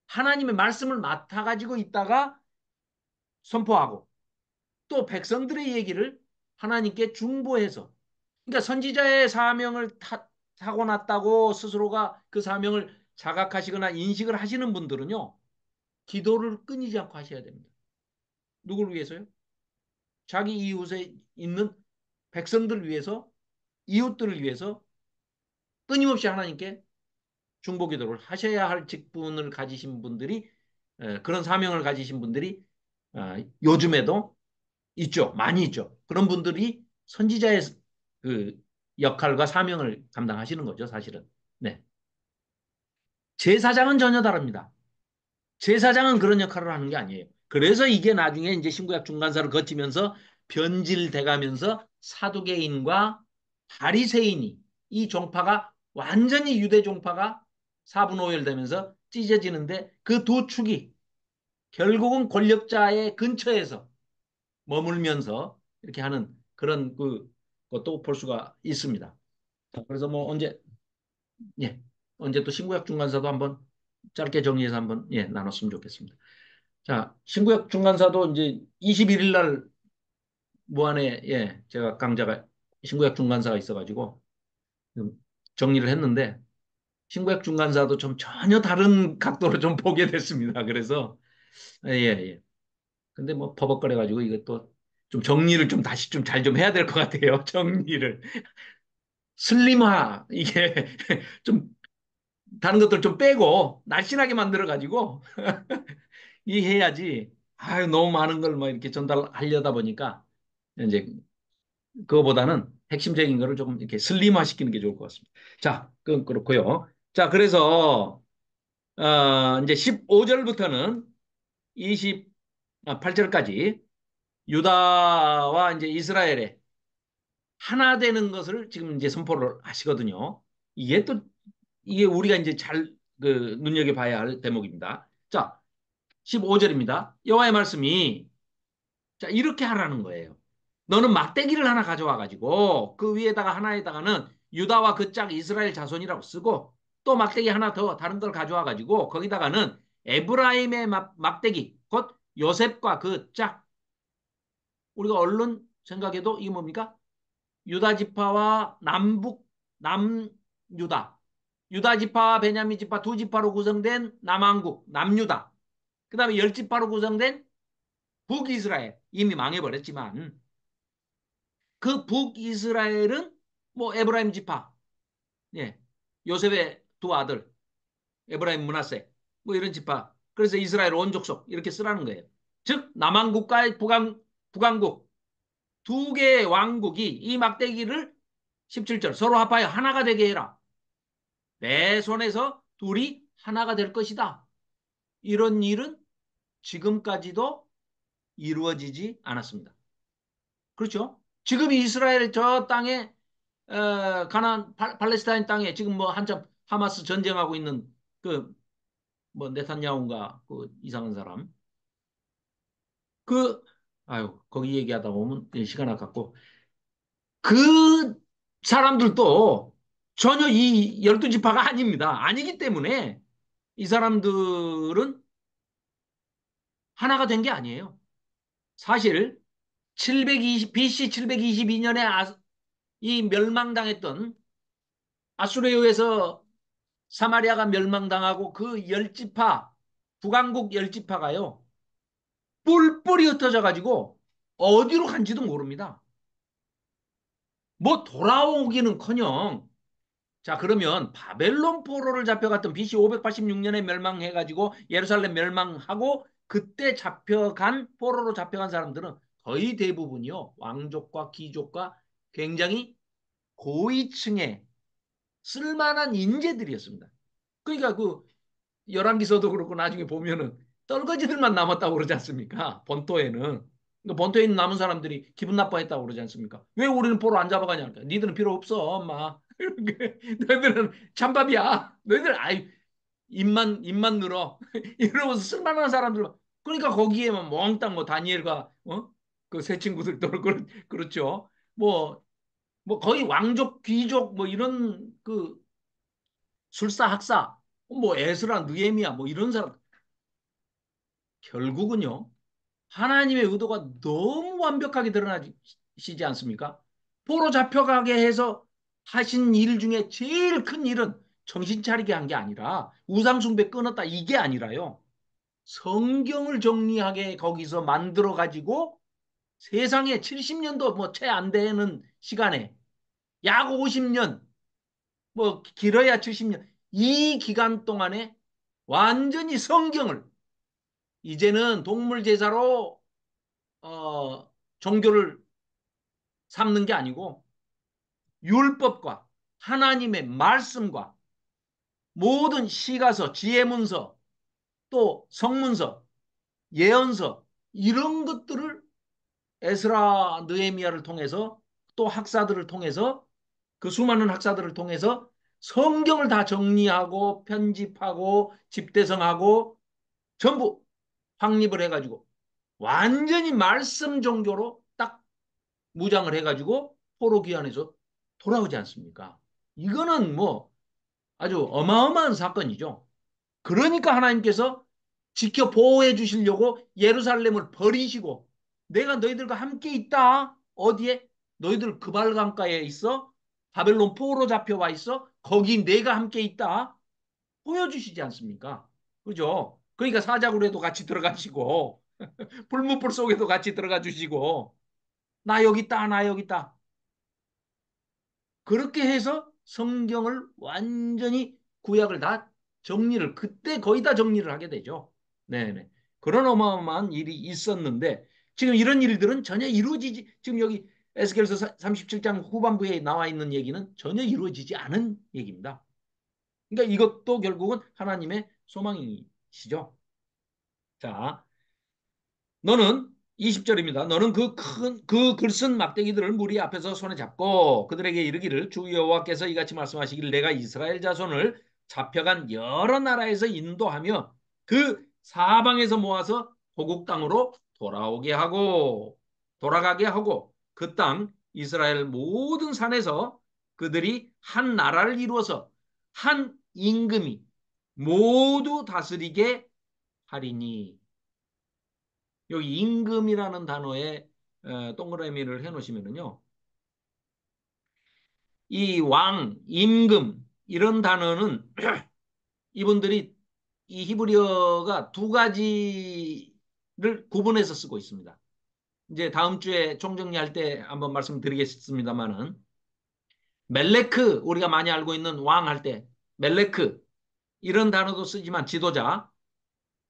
하나님의 말씀을 맡아가지고 있다가 선포하고 또 백성들의 얘기를 하나님께 중보해서, 그러니까 선지자의 사명을 타고났다고 스스로가 그 사명을 자각하시거나 인식을 하시는 분들은요, 기도를 끊이지 않고 하셔야 됩니다. 누구를 위해서요? 자기 이웃에 있는 백성들을 위해서, 이웃들을 위해서 끊임없이 하나님께 중보 기도를 하셔야 할 직분을 가지신 분들이, 그런 사명을 가지신 분들이 요즘에도 있죠. 많이 있죠. 그런 분들이 선지자의 그 역할과 사명을 감당하시는 거죠, 사실은. 네. 제사장은 전혀 다릅니다. 제사장은 그런 역할을 하는 게 아니에요. 그래서 이게 나중에 이제 신구약 중간사를 거치면서 변질돼 가면서 사두개인과 바리새인이, 이 종파가 완전히 유대 종파가 사분오열되면서 찢어지는데, 그 두 축이 결국은 권력자의 근처에서 머물면서 이렇게 하는 그런 것도 볼 수가 있습니다. 그래서 뭐 예, 언제 또 신구약 중간사도 한번 짧게 정리해서 한번 나눴으면 좋겠습니다. 자, 신구약 중간사도 이제 21일 날 무안에 제가 강좌가 신구약 중간사가 있어가지고 좀 정리를 했는데, 신구약 중간사도 좀 전혀 다른 각도로 좀 보게 됐습니다. 그래서 예. 근데 뭐 버벅거려가지고 이것도 좀 정리를 좀 다시 좀 잘 좀 해야 될 것 같아요. 정리를. 슬림화, 이게 좀 다른 것들 좀 빼고 날씬하게 만들어가지고 이해야지. 아유, 너무 많은 걸 뭐 이렇게 전달하려다 보니까 이제 그거보다는 핵심적인 거를 조금 이렇게 슬림화 시키는 게 좋을 것 같습니다. 자, 그렇고요. 자, 그래서 이제 15절부터는 28절까지 유다와 이제 이스라엘의 하나 되는 것을 지금 이제 선포를 하시거든요. 이게 또 이게 우리가 이제 잘 눈여겨봐야 할 대목입니다. 자, 15절입니다. 여호와의 말씀이 자 이렇게 하라는 거예요. 너는 막대기를 하나 가져와 가지고 그 위에다가 하나에다가는 유다와 그 짝 이스라엘 자손이라고 쓰고, 또 막대기 하나 더 다른 걸 가져와 가지고 거기다가는 에브라임의 막대기 곧 요셉과 그 짝, 우리가 얼른 생각해도 이게 뭡니까? 유다 지파와 남유다, 유다 지파와 베냐민 지파 두 지파로 구성된 남왕국 남유다, 그 다음에 열 지파로 구성된 북이스라엘, 이미 망해버렸지만 그 북이스라엘은 뭐 에브라임 지파, 예, 요셉의 두 아들 에브라임 문하세, 뭐 이런 지파, 그래서 이스라엘 온 족속 이렇게 쓰라는 거예요. 즉 남왕국과 북왕국 두 개의 왕국이 이 막대기를 17절 서로 합하여 하나가 되게 해라. 내 손에서 둘이 하나가 될 것이다. 이런 일은 지금까지도 이루어지지 않았습니다. 그렇죠? 지금 이스라엘 저 땅에 가나안 팔레스타인 땅에 지금 뭐 한참 하마스 전쟁하고 있는 그 뭐 네탄야후인가 그 이상한 사람, 그 아유 거기 얘기하다 보면 시간 아깝고, 그 사람들도 전혀 이 열두 지파가 아닙니다. 아니기 때문에 이 사람들은 하나가 된 게 아니에요. 사실 720 BC 722년에 이 멸망당했던 아수르에 의해서 사마리아가 멸망당하고 그 열 지파, 북왕국 열 지파가요, 뿔뿔이 흩어져 가지고 어디로 간지도 모릅니다. 뭐 돌아오기는커녕 자, 그러면 바벨론 포로를 잡혀갔던 BC 586년에 멸망해가지고 예루살렘 멸망하고 그때 잡혀간 포로로 잡혀간 사람들은 거의 대부분이요. 왕족과 귀족과 굉장히 고위층의 쓸만한 인재들이었습니다. 그러니까 그 열왕기서도 그렇고 나중에 보면은 떨거지들만 남았다고 그러지 않습니까? 본토에는. 그러니까 본토에 있는 남은 사람들이 기분 나빠했다고 그러지 않습니까? 왜 우리는 포로 안 잡아가냐? 니들은 필요 없어, 엄마. 너희들은 찬밥이야. 너희들 아이 입만 늘어. 이러면서 쓸만한 사람들. 그러니까 거기에만 몽땅 뭐 다니엘과 그 세 친구들도 그렇죠. 뭐 거의 왕족, 귀족 뭐 이런 그 술사, 학사, 뭐 에스라, 느헤미야 뭐 이런 사람 결국은요. 하나님의 의도가 너무 완벽하게 드러나시지 않습니까? 포로 잡혀가게 해서 하신 일 중에 제일 큰 일은 정신 차리게 한 게 아니라 우상숭배 끊었다 이게 아니라요. 성경을 정리하게 거기서 만들어 가지고 세상에 70년도 뭐 채 안 되는 시간에 약 50년 뭐 길어야 70년 이 기간 동안에 완전히 성경을 이제는 동물 제사로 종교를 삼는 게 아니고 율법과 하나님의 말씀과 모든 시가서, 지혜문서, 또 성문서, 예언서 이런 것들을 에스라, 느헤미야를 통해서 또 학사들을 통해서 그 수많은 학사들을 통해서 성경을 다 정리하고 편집하고 집대성하고 전부 확립을 해가지고 완전히 말씀 종교로 딱 무장을 해가지고 포로 귀환에서 돌아오지 않습니까? 이거는 뭐 아주 어마어마한 사건이죠. 그러니까 하나님께서 지켜 보호해 주시려고 예루살렘을 버리시고 내가 너희들과 함께 있다. 어디에? 너희들 그발 강가에 있어? 바벨론 포로 잡혀와 있어? 거기 내가 함께 있다. 보여주시지 않습니까? 그죠? 그러니까 사자굴에도 같이 들어가시고 불문불 속에도 같이 들어가 주시고 나 여기 있다. 나 여기 있다. 그렇게 해서 성경을 완전히 구약을 다 정리를 그때 거의 다 정리를 하게 되죠. 네네. 그런 어마어마한 일이 있었는데 지금 이런 일들은 전혀 이루어지지 지금 여기 에스겔서 37장 후반부에 나와 있는 얘기는 전혀 이루어지지 않은 얘기입니다. 그러니까 이것도 결국은 하나님의 소망이시죠. 자, 너는 20절입니다. 너는 그 글쓴 막대기들을 무리 앞에서 손에 잡고 그들에게 이르기를 주 여호와께서 이같이 말씀하시기를 내가 이스라엘 자손을 잡혀간 여러 나라에서 인도하며 그 사방에서 모아서 고국 땅으로 돌아가게 하고 그 땅 이스라엘 모든 산에서 그들이 한 나라를 이루어서 한 임금이 모두 다스리게 하리니 여기 임금이라는 단어에 동그라미를 해놓으시면은요. 이 왕, 임금 이런 단어는 이분들이 이 히브리어가 두 가지를 구분해서 쓰고 있습니다. 이제 다음 주에 총정리할 때 한번 말씀드리겠습니다만은 멜레크 우리가 많이 알고 있는 왕 할 때 멜레크 이런 단어도 쓰지만 지도자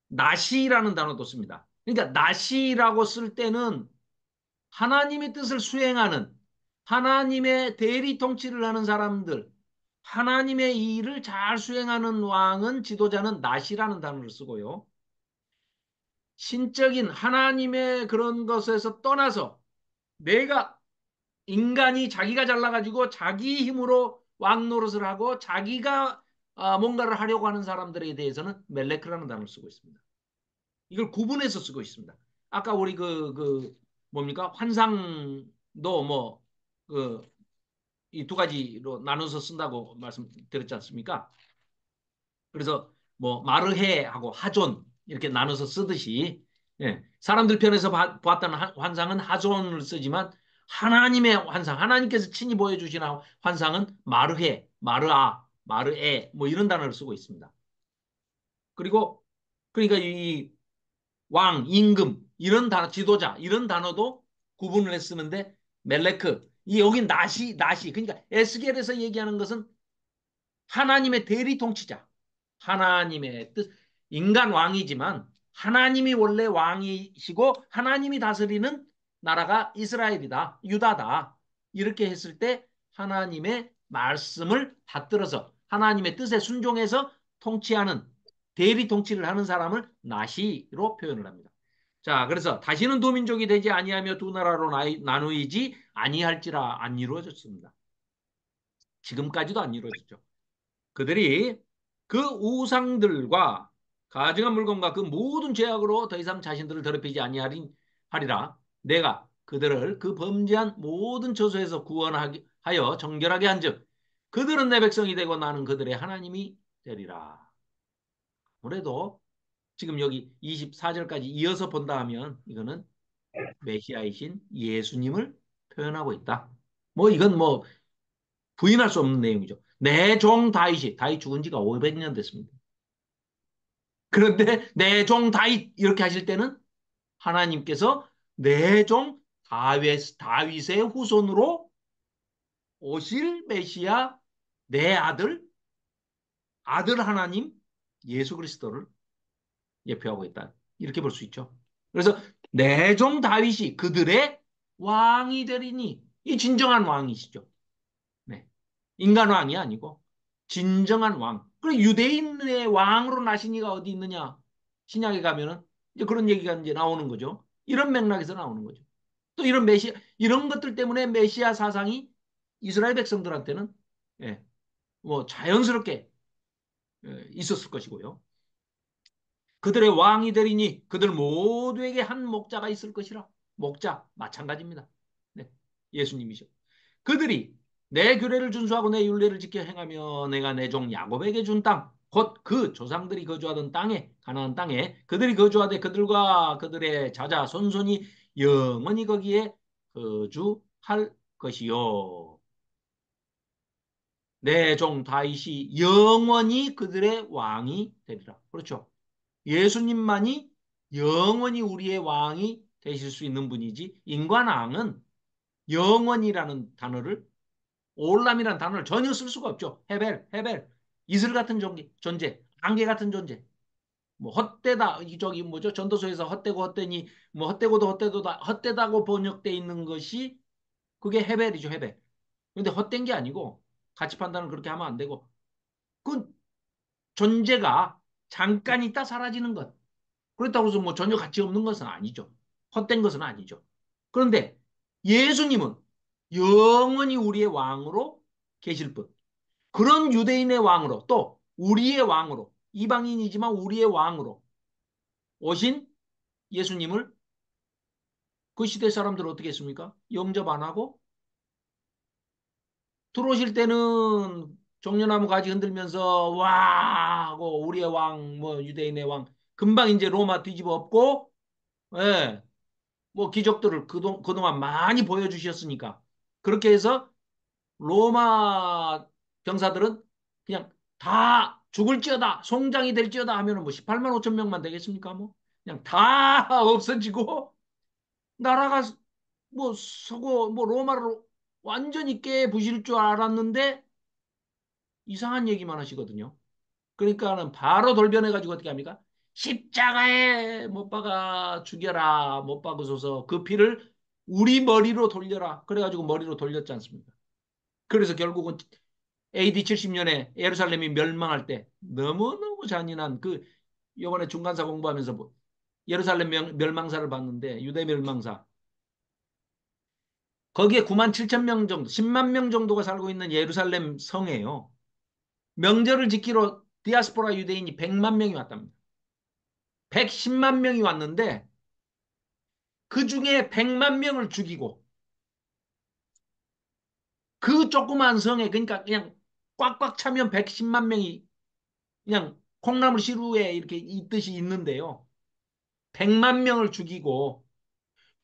나시라는 단어도 씁니다. 그러니까 나시라고 쓸 때는 하나님의 뜻을 수행하는 하나님의 대리 통치를 하는 사람들, 하나님의 일을 잘 수행하는 왕은 지도자는 나시라는 단어를 쓰고요. 신적인 하나님의 그런 것에서 떠나서 내가 인간이 자기가 잘나가지고 자기 힘으로 왕 노릇을 하고 자기가 뭔가를 하려고 하는 사람들에 대해서는 멜레크라는 단어를 쓰고 있습니다. 이걸 구분해서 쓰고 있습니다. 아까 우리 뭡니까? 환상도 뭐, 그, 이 두 가지로 나눠서 쓴다고 말씀드렸지 않습니까? 그래서 뭐, 마르헤하고 하존 이렇게 나눠서 쓰듯이, 예, 사람들 편에서 봤던 환상은 하존을 쓰지만 하나님의 환상, 하나님께서 친히 보여주신 환상은 마르헤, 마르아, 마르에 뭐 이런 단어를 쓰고 있습니다. 그리고 그러니까 이 왕, 임금 이런 단어, 지도자, 이런 단어도 구분을 했쓰는데, 멜레크, 이 여기 나시. 그러니까 에스겔에서 얘기하는 것은 하나님의 대리 통치자. 하나님의 뜻, 인간 왕이지만 하나님이 원래 왕이시고 하나님이 다스리는 나라가 이스라엘이다, 유다다. 이렇게 했을 때 하나님의 말씀을 받들어서 하나님의 뜻에 순종해서 통치하는, 대리 통치를 하는 사람을 나시로 표현을 합니다. 자, 그래서 다시는 두 민족이 되지 아니하며 두 나라로 나누이지 아니할지라 안 이루어졌습니다. 지금까지도 안 이루어졌죠. 그들이 그 우상들과 가증한 물건과 그 모든 죄악으로 더 이상 자신들을 더럽히지 아니하리라. 내가 그들을 그 범죄한 모든 저소에서 구원하여 정결하게 한즉 그들은 내 백성이 되고 나는 그들의 하나님이 되리라. 아무래도 지금 여기 24절까지 이어서 본다 하면 이거는 메시아이신 예수님을 표현하고 있다. 뭐 이건 뭐 부인할 수 없는 내용이죠. 내 종 다윗이 죽은 지가 500년 됐습니다. 그런데 내 종 다윗 이렇게 하실 때는 하나님께서 내 종 다윗의 후손으로 오실 메시아 내 아들 하나님 예수 그리스도를 예표하고 있다. 이렇게 볼 수 있죠. 그래서 내 종 다윗이 그들의 왕이 되리니 이 진정한 왕이시죠. 네. 인간 왕이 아니고 진정한 왕. 그리고 유대인의 왕으로 나신 이가 어디 있느냐? 신약에 가면은 이제 그런 얘기가 이제 나오는 거죠. 이런 맥락에서 나오는 거죠. 또 이런 이런 것들 때문에 메시아 사상이 이스라엘 백성들한테는 예, 뭐 자연스럽게 있었을 것이고요. 그들의 왕이 되리니 그들 모두에게 한 목자가 있을 것이라. 목자 마찬가지입니다. 네, 예수님이죠. 그들이 내 규례를 준수하고 내 율례를 지켜 행하며 내가 내 종 야곱에게 준 땅, 곧 그 조상들이 거주하던 땅에 가나안 땅에 그들이 거주하되 그들과 그들의 자자 손손이 영원히 거기에 거주할 것이요. 내 종 다윗이 영원히 그들의 왕이 되리라. 그렇죠. 예수님만이 영원히 우리의 왕이 되실 수 있는 분이지 인간왕은 영원이라는 단어를 올람이라는 단어를 전혀 쓸 수가 없죠. 헤벨, 이슬 같은 존재, 안개 같은 존재. 뭐 헛되다, 저기 뭐죠? 전도서에서 헛되고 헛되니, 뭐 헛되고도 헛되도다, 헛되다고 번역돼 있는 것이 그게 헤벨이죠, 헤벨. 근데 헛된 게 아니고 가치 판단을 그렇게 하면 안 되고 그 존재가 잠깐 있다 사라지는 것. 그렇다고 해서 뭐 전혀 가치 없는 것은 아니죠. 헛된 것은 아니죠. 그런데 예수님은 영원히 우리의 왕으로 계실 분. 그런 유대인의 왕으로 또 우리의 왕으로 이방인이지만 우리의 왕으로 오신 예수님을 그 시대 사람들은 어떻게 했습니까? 영접 안 하고 들어오실 때는 종려나무 가지 흔들면서 와 하고 우리의 왕 뭐 유대인의 왕 금방 이제 로마 뒤집어 엎고 예, 뭐 기적들을 그동안 많이 보여주셨으니까 그렇게 해서 로마 병사들은 그냥 다 죽을지어다, 송장이 될지어다 하면은 뭐 18만 5천 명만 되겠습니까? 뭐 그냥 다 없어지고 나라가 뭐 서고 뭐 로마를 완전히 깨부실 줄 알았는데 이상한 얘기만 하시거든요. 그러니까는 바로 돌변해가지고 어떻게 합니까? 십자가에 못 박아 죽여라, 못 박으소서 그 피를 우리 머리로 돌려라. 그래가지고 머리로 돌렸지 않습니까? 그래서 결국은 AD 70년에 예루살렘이 멸망할 때 너무너무 잔인한 그 이번에 중간사 공부하면서 뭐 예루살렘 멸망사를 봤는데 유대 멸망사 거기에 9만 7천 명 정도 10만 명 정도가 살고 있는 예루살렘 성에요. 명절을 지키러 디아스포라 유대인이 100만 명이 왔답니다. 110만 명이 왔는데 그 중에 100만 명을 죽이고 그 조그만 성에 그러니까 그냥 꽉꽉 차면 110만 명이 그냥 콩나물 시루에 이렇게 있듯이 있는데요. 100만 명을 죽이고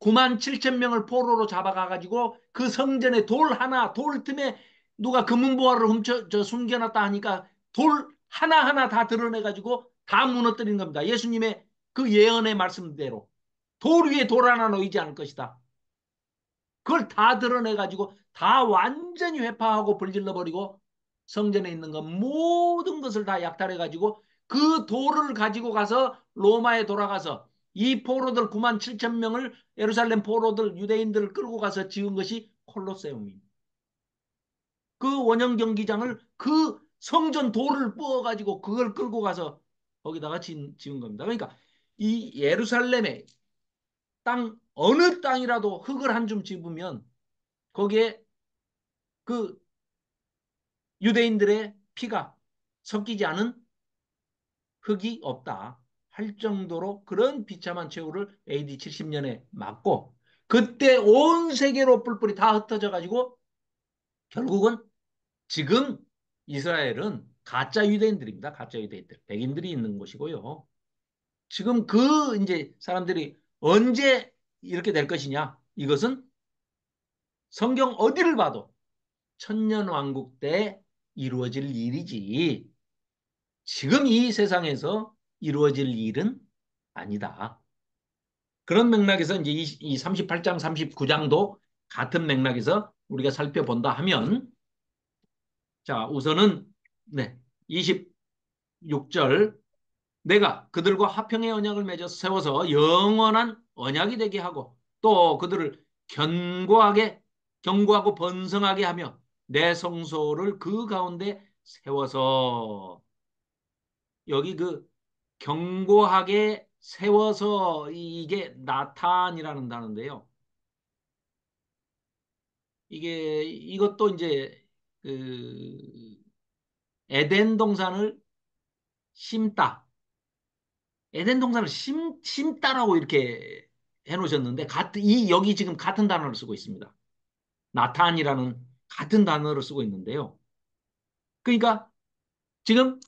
9만 7천 명을 포로로 잡아가가지고 그 성전에 돌 틈에 누가 금은보화를 숨겨놨다 하니까 돌 하나하나 다 드러내가지고 다 무너뜨린 겁니다. 예수님의 그 예언의 말씀대로. 돌 위에 돌 하나 놓이지 않을 것이다. 그걸 다 드러내가지고 다 완전히 회파하고 불질러버리고 성전에 있는 것 모든 것을 다 약탈해가지고 그 돌을 가지고 가서 로마에 돌아가서 이 포로들 9만 7천 명을 예루살렘 포로들 유대인들을 끌고 가서 지은 것이 콜로세움입니다. 그 원형 경기장을 그 성전 돌을 부어가지고 그걸 끌고 가서 거기다가 지은 겁니다. 그러니까 이 예루살렘에 땅 어느 땅이라도 흙을 한 줌 집으면 거기에 그 유대인들의 피가 섞이지 않은 흙이 없다 할 정도로 그런 비참한 최후를 AD 70년에 맞고 그때 온 세계로 뿔뿔이 다 흩어져 가지고 결국은 지금 이스라엘은 가짜 유대인들입니다. 가짜 유대인들. 백인들이 있는 곳이고요. 지금 그 이제 사람들이 언제 이렇게 될 것이냐? 이것은 성경 어디를 봐도 천년왕국 때 이루어질 일이지 지금 이 세상에서 이루어질 일은 아니다. 그런 맥락에서 이제 이 38장, 39장도 같은 맥락에서 우리가 살펴본다 하면 자, 우선은 네, 26절 내가 그들과 화평의 언약을 맺어 세워서 영원한 언약이 되게 하고 또 그들을 견고하고 번성하게 하며 내 성소를 그 가운데 세워서 여기 그 견고하게 세워서 이게 나탄이라는 단어인데요. 이게 이것도 이제 그 에덴 동산을 심다. 에덴 동산을 심다라고 이렇게 해놓으셨는데 이 여기 지금 같은 단어를 쓰고 있습니다. 나탄이라는 같은 단어를 쓰고 있는데요. 그러니까 지금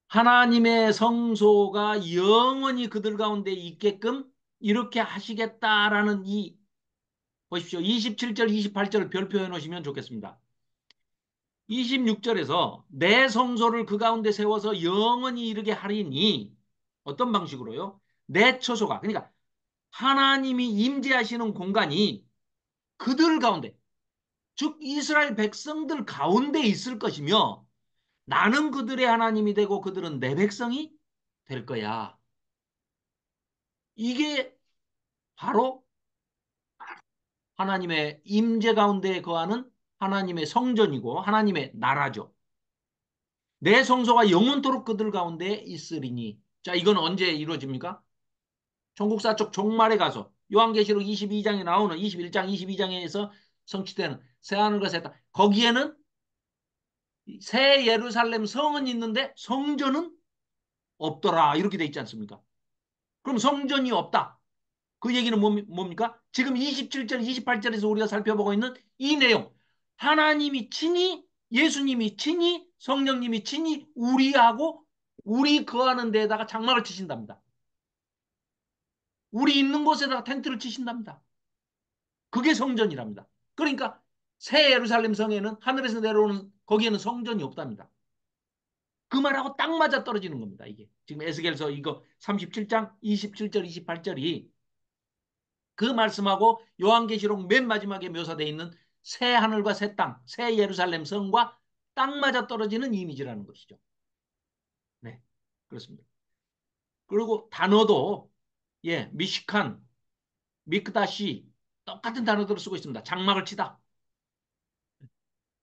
하나님의 성소가 영원히 그들 가운데 있게끔 이렇게 하시겠다라는 이 보십시오. 27절, 28절을 별표해 놓으시면 좋겠습니다. 26절에서 내 성소를 그 가운데 세워서 영원히 이르게 하리니 어떤 방식으로요? 내 처소가 그러니까 하나님이 임재하시는 공간이 그들 가운데 즉 이스라엘 백성들 가운데 있을 것이며 나는 그들의 하나님이 되고 그들은 내 백성이 될 거야. 이게 바로 하나님의 임재 가운데 거하는 하나님의 성전이고 하나님의 나라죠. 내 성소가 영원토록 그들 가운데 있으리니. 자, 이건 언제 이루어집니까? 천국사적 종말에 가서 요한계시록 22장에 나오는 21장, 22장에서 성취되는 새하늘과 새 땅. 거기에는 새 예루살렘 성은 있는데 성전은 없더라. 이렇게 돼 있지 않습니까? 그럼 성전이 없다. 그 얘기는 뭡니까? 지금 27절, 28절에서 우리가 살펴보고 있는 이 내용. 하나님이 친히, 예수님이 친히, 성령님이 친히 우리하고 우리 거하는 데에다가 장막을 치신답니다. 우리 있는 곳에다가 텐트를 치신답니다. 그게 성전이랍니다. 그러니까 새 예루살렘 성에는 하늘에서 내려오는 거기에는 성전이 없답니다. 그 말하고 딱 맞아 떨어지는 겁니다. 이게 지금 에스겔서 이거 37장 27절 28절이 그 말씀하고 요한계시록 맨 마지막에 묘사되어 있는 새 하늘과 새 땅, 새 예루살렘 성과 딱 맞아 떨어지는 이미지라는 것이죠. 네, 그렇습니다. 그리고 단어도 예, 미시칸, 미크다시 똑같은 단어들을 쓰고 있습니다. 장막을 치다.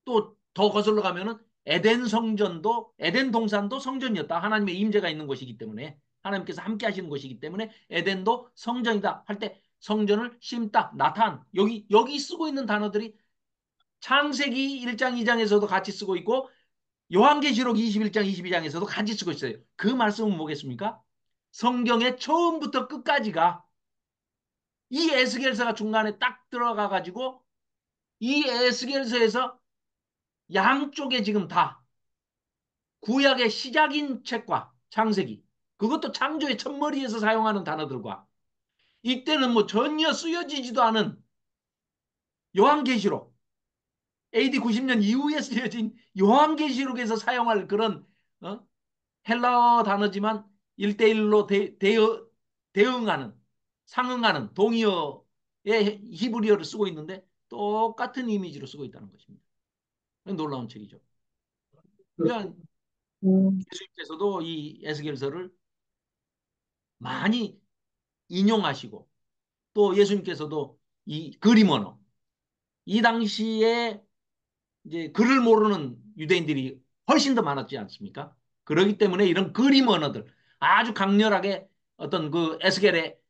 또 더 거슬러 가면은 에덴 성전도 에덴 동산도 성전이었다. 하나님의 임재가 있는 곳이기 때문에 하나님께서 함께 하시는 곳이기 때문에 에덴도 성전이다 할 때 성전을 심다, 나탄 여기 쓰고 있는 단어들이 창세기 1장 2장에서도 같이 쓰고 있고 요한계시록 21장 22장에서도 같이 쓰고 있어요. 그 말씀은 뭐겠습니까? 성경의 처음부터 끝까지가 이 에스겔서가 중간에 딱 들어가 가지고 이 에스겔서에서 양쪽에 지금 다 구약의 시작인 책과 창세기 그것도 창조의 첫머리에서 사용하는 단어들과 이때는 뭐 전혀 쓰여지지도 않은 요한계시록 AD 90년 이후에 쓰여진 요한계시록에서 사용할 그런 헬라어 단어지만 1대1로 대응하는 상응하는 동의어의 히브리어를 쓰고 있는데 똑같은 이미지로 쓰고 있다는 것입니다. 놀라운 책이죠. 그러니까 음, 예수님께서도 이 에스겔서를 많이 인용하시고 또 예수님께서도 이 그림 언어, 이 당시에 이제 글을 모르는 유대인들이 훨씬 더 많았지 않습니까? 그렇기 때문에 이런 그림 언어들 아주 강렬하게 어떤 그 에스겔의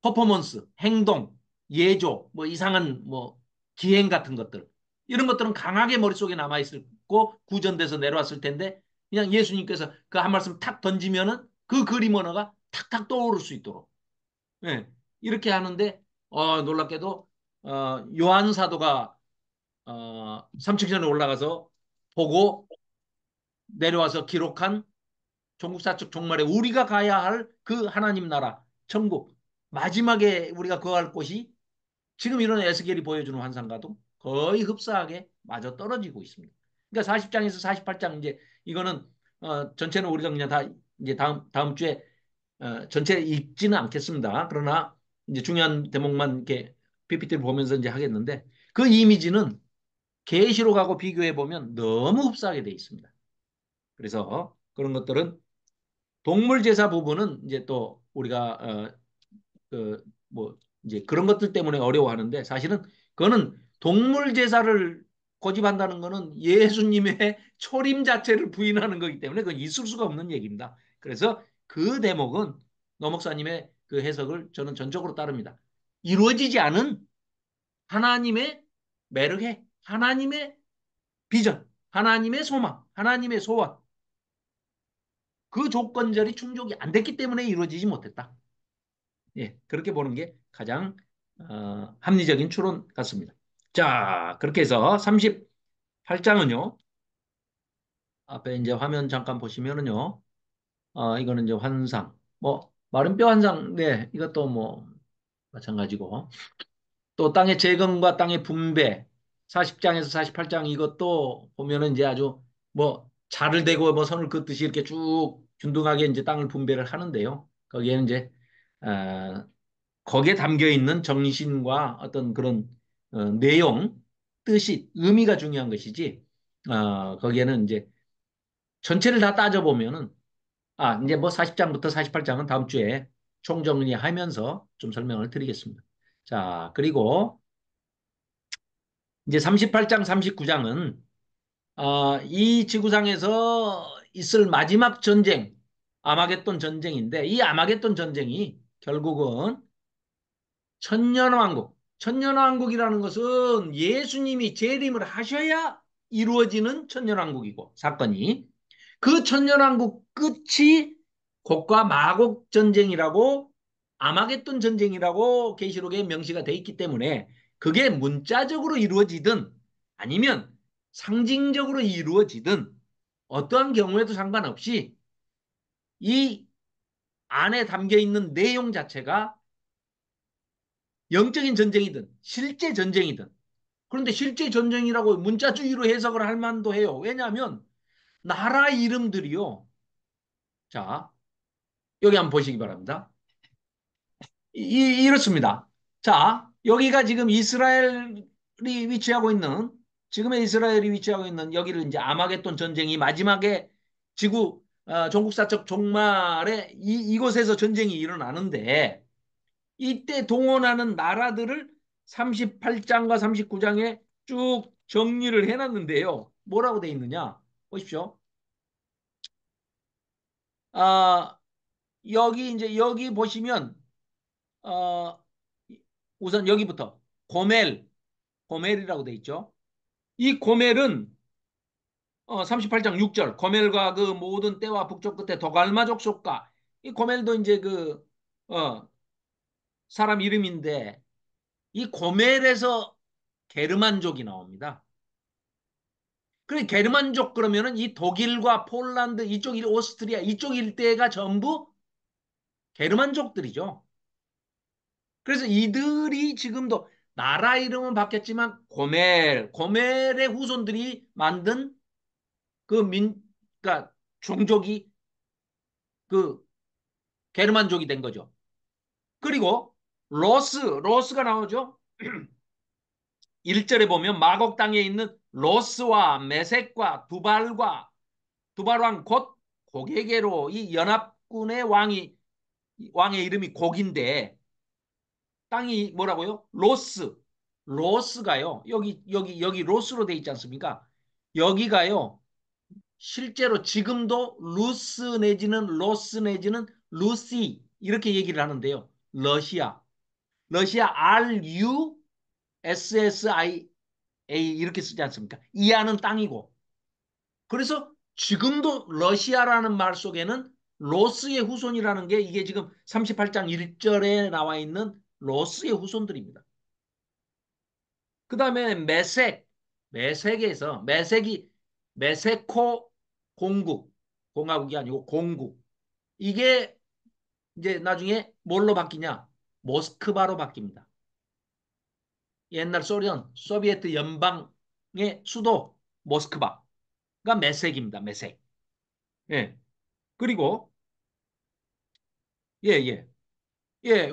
퍼포먼스, 행동, 예조, 뭐 이상한 뭐 기행 같은 것들 이런 것들은 강하게 머릿속에 남아 있고 구전돼서 내려왔을 텐데 그냥 예수님께서 그 한 말씀 탁 던지면은 그 그림 언어가 탁탁 떠오를 수 있도록 예, 이렇게 하는데 놀랍게도 요한 사도가 삼층천에 올라가서 보고 내려와서 기록한 종국사적 종말에 우리가 가야 할 그 하나님 나라 천국 마지막에 우리가 거할 곳이 지금 이런 에스겔이 보여주는 환상과도 거의 흡사하게 마저 떨어지고 있습니다. 그러니까 40장에서 48장 이제 이거는 전체는 우리가 그냥 다 이제 다음 주에 전체 읽지는 않겠습니다. 그러나 이제 중요한 대목만 이렇게 PPT를 보면서 이제 하겠는데 그 이미지는 계시록하고 비교해 보면 너무 흡사하게 돼 있습니다. 그래서 그런 것들은 동물 제사 부분은 이제 또 우리가 그뭐 이제 그런 것들 때문에 어려워하는데 사실은 그거는 동물 제사를 고집한다는 거는 예수님의 초림 자체를 부인하는 거기 때문에 그건 있을 수가 없는 얘기입니다. 그래서 그 대목은 노 목사님의 그 해석을 저는 전적으로 따릅니다. 이루어지지 않은 하나님의 매력에 하나님의 비전, 하나님의 소망, 하나님의 소원 그 조건절이 충족이 안 됐기 때문에 이루어지지 못했다. 예, 그렇게 보는 게 가장 합리적인 추론 같습니다. 자, 그렇게 해서 38장은요. 앞에 이제 화면 잠깐 보시면은요. 이거는 이제 환상. 뭐 마른 뼈 환상. 네, 이것도 뭐 마찬가지고. 또 땅의 재건과 땅의 분배. 40장에서 48장 이것도 보면은 이제 아주 뭐 자를 대고 뭐 선을 긋듯이 이렇게 쭉 균등하게 이제 땅을 분배를 하는데요. 거기에는 이제 어, 거기에 담겨 있는 정신과 어떤 그런 내용, 뜻이, 의미가 중요한 것이지, 거기에는 이제 전체를 다 따져보면은, 이제 뭐 40장부터 48장은 다음 주에 총정리하면서 좀 설명을 드리겠습니다. 자, 그리고 이제 38장, 39장은, 이 지구상에서 있을 마지막 전쟁, 아마겟돈 전쟁인데, 이 아마겟돈 전쟁이 결국은 천년왕국. 천년왕국이라는 것은 예수님이 재림을 하셔야 이루어지는 천년왕국이고, 사건이. 그 천년왕국 끝이 곡과 마곡 전쟁이라고 아마겟돈 전쟁이라고 계시록에 명시가 돼 있기 때문에 그게 문자적으로 이루어지든 아니면 상징적으로 이루어지든 어떠한 경우에도 상관없이 이 안에 담겨 있는 내용 자체가 영적인 전쟁이든 실제 전쟁이든 그런데 실제 전쟁이라고 문자주의로 해석을 할 만도 해요. 왜냐하면 나라 이름들이요. 자, 여기 한번 보시기 바랍니다. 이렇습니다. 자, 여기가 지금 이스라엘이 위치하고 있는 지금의 이스라엘이 위치하고 있는 여기를 이제 아마겟돈 전쟁이 마지막에 지구 종국사적 종말에 이곳에서 전쟁이 일어나는데 이때 동원하는 나라들을 38장과 39장에 쭉 정리를 해놨는데요. 뭐라고 돼 있느냐? 보십시오. 아, 여기 이제 여기 보시면 어, 우선 여기부터 고멜이라고 돼 있죠. 이 고멜은 38장 6절 고멜과 그 모든 때와 북쪽 끝에 도갈마족 속가 이 고멜도 이제 그 사람 이름인데 이 고멜에서 게르만족이 나옵니다. 그래 게르만족 그러면은 이 독일과 폴란드 이쪽 오스트리아 이쪽 일대가 전부 게르만족들이죠. 그래서 이들이 지금도 나라 이름은 바뀌었지만 고멜의 후손들이 만든 그 그러니까 종족이 그 게르만족이 된 거죠. 그리고 로스가 나오죠. 1절에 보면 마곡 땅에 있는 로스와 메섹과 두발왕 곧 고게게로 이 연합군의 왕의 이름이 곡인데 땅이 뭐라고요? 로스가요. 여기 로스로 돼 있지 않습니까? 여기가요. 실제로 지금도 루스 내지는 로스 내지는 루시 이렇게 얘기를 하는데요. 러시아 RUSSIA 이렇게 쓰지 않습니까? 이하는 땅이고. 그래서 지금도 러시아라는 말 속에는 로스의 후손이라는 게 이게 지금 38장 1절에 나와 있는 로스의 후손들입니다. 그 다음에 메섹이 메세코 공국이 아니고 공국. 이게 이제 나중에 뭘로 바뀌냐? 모스크바로 바뀝니다. 옛날 소비에트 연방의 수도 모스크바가 메섹입니다. 메섹. 예. 그리고 예, 예. 예,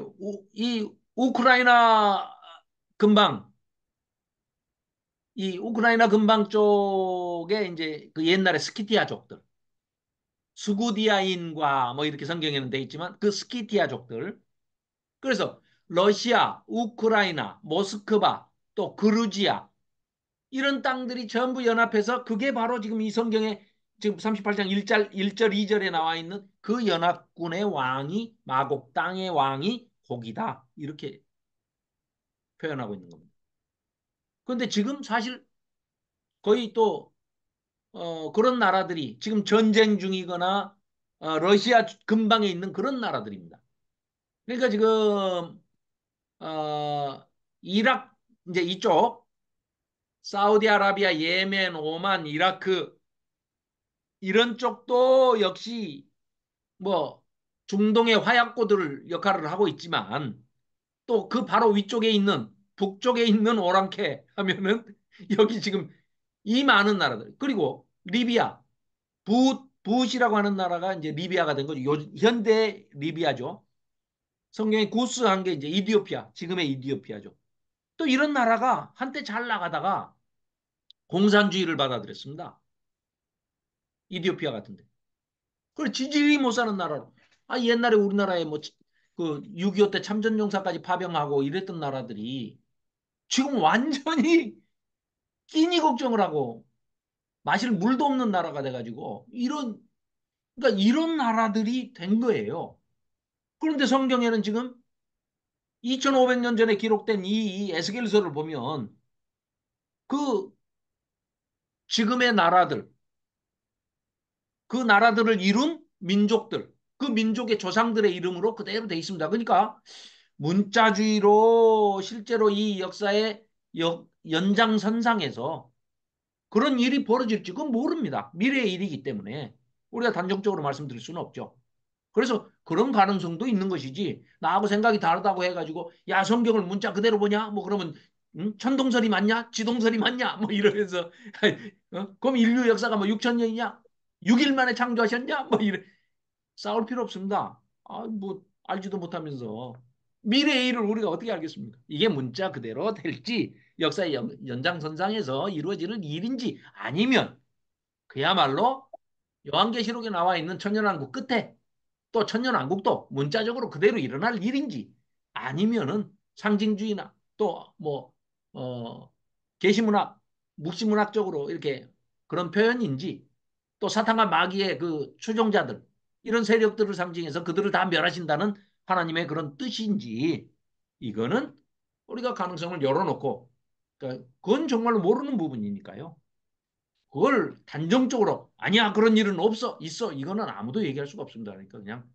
이 우크라이나 근방 이 우크라이나 근방 쪽에 이제 그 옛날에 스키티아족들 수구디아인과 뭐 이렇게 성경에는 돼 있지만 그 스키티아족들 그래서 러시아, 우크라이나, 모스크바, 또 그루지아 이런 땅들이 전부 연합해서 그게 바로 지금 이 성경에 지금 38장 1절 2절에 나와 있는 그 연합군의 왕이 마곡 땅의 왕이 곡이다. 이렇게 표현하고 있는 겁니다. 그런데 지금 사실 거의 또 그런 나라들이 지금 전쟁 중이거나 러시아 근방에 있는 그런 나라들입니다. 그러니까 지금 이락 이제 이쪽 사우디아라비아, 예멘, 오만, 이라크 이런 쪽도 역시 뭐 중동의 화약고들 역할을 하고 있지만 또 그 바로 위쪽에 있는 북쪽에 있는 오랑캐 하면은 여기 지금 이 많은 나라들 그리고 리비아 붓이라고 하는 나라가 이제 리비아가 된 거죠. 현대 리비아죠. 성경에 구스한 게 이제 이디오피아, 지금의 이디오피아죠. 또 이런 나라가 한때 잘 나가다가 공산주의를 받아들였습니다. 이디오피아 같은데. 그래 지질이 못 사는 나라로. 아 옛날에 우리나라에 뭐 그 6.25 때 참전용사까지 파병하고 이랬던 나라들이 지금 완전히 끼니 걱정을 하고 마실 물도 없는 나라가 돼가지고 그러니까 이런 나라들이 된 거예요. 그런데 성경에는 지금 2500년 전에 기록된 이 에스겔서를 보면 그 지금의 나라들, 그 나라들을 이룬 민족들, 그 민족의 조상들의 이름으로 그대로 돼 있습니다. 그러니까 문자주의로 실제로 이 역사의 연장선상에서 그런 일이 벌어질지 그건 모릅니다. 미래의 일이기 때문에 우리가 단정적으로 말씀드릴 수는 없죠. 그래서 그런 가능성도 있는 것이지 나하고 생각이 다르다고 해가지고 야 성경을 문자 그대로 보냐 뭐 그러면 천동설이 맞냐 지동설이 맞냐 뭐 이러면서 그럼 인류 역사가 뭐 6천 년이냐 6일 만에 창조하셨냐 뭐 이래 싸울 필요 없습니다. 뭐 알지도 못하면서 미래의 일을 우리가 어떻게 알겠습니까? 이게 문자 그대로 될지 역사의 연장선상에서 이루어지는 일인지 아니면 그야말로 요한계시록에 나와 있는 천년왕국 끝에 또 천년왕국도 문자적으로 그대로 일어날 일인지 아니면은 상징주의나 또 뭐 계시문학, 묵시문학적으로 이렇게 그런 표현인지 또 사탄과 마귀의 그 추종자들 이런 세력들을 상징해서 그들을 다 멸하신다는 하나님의 그런 뜻인지 이거는 우리가 가능성을 열어놓고 그러니까 그건 정말로 모르는 부분이니까요. 그걸 단정적으로 아니야 그런 일은 없어 있어 이거는 아무도 얘기할 수가 없습니다. 그러니까 그냥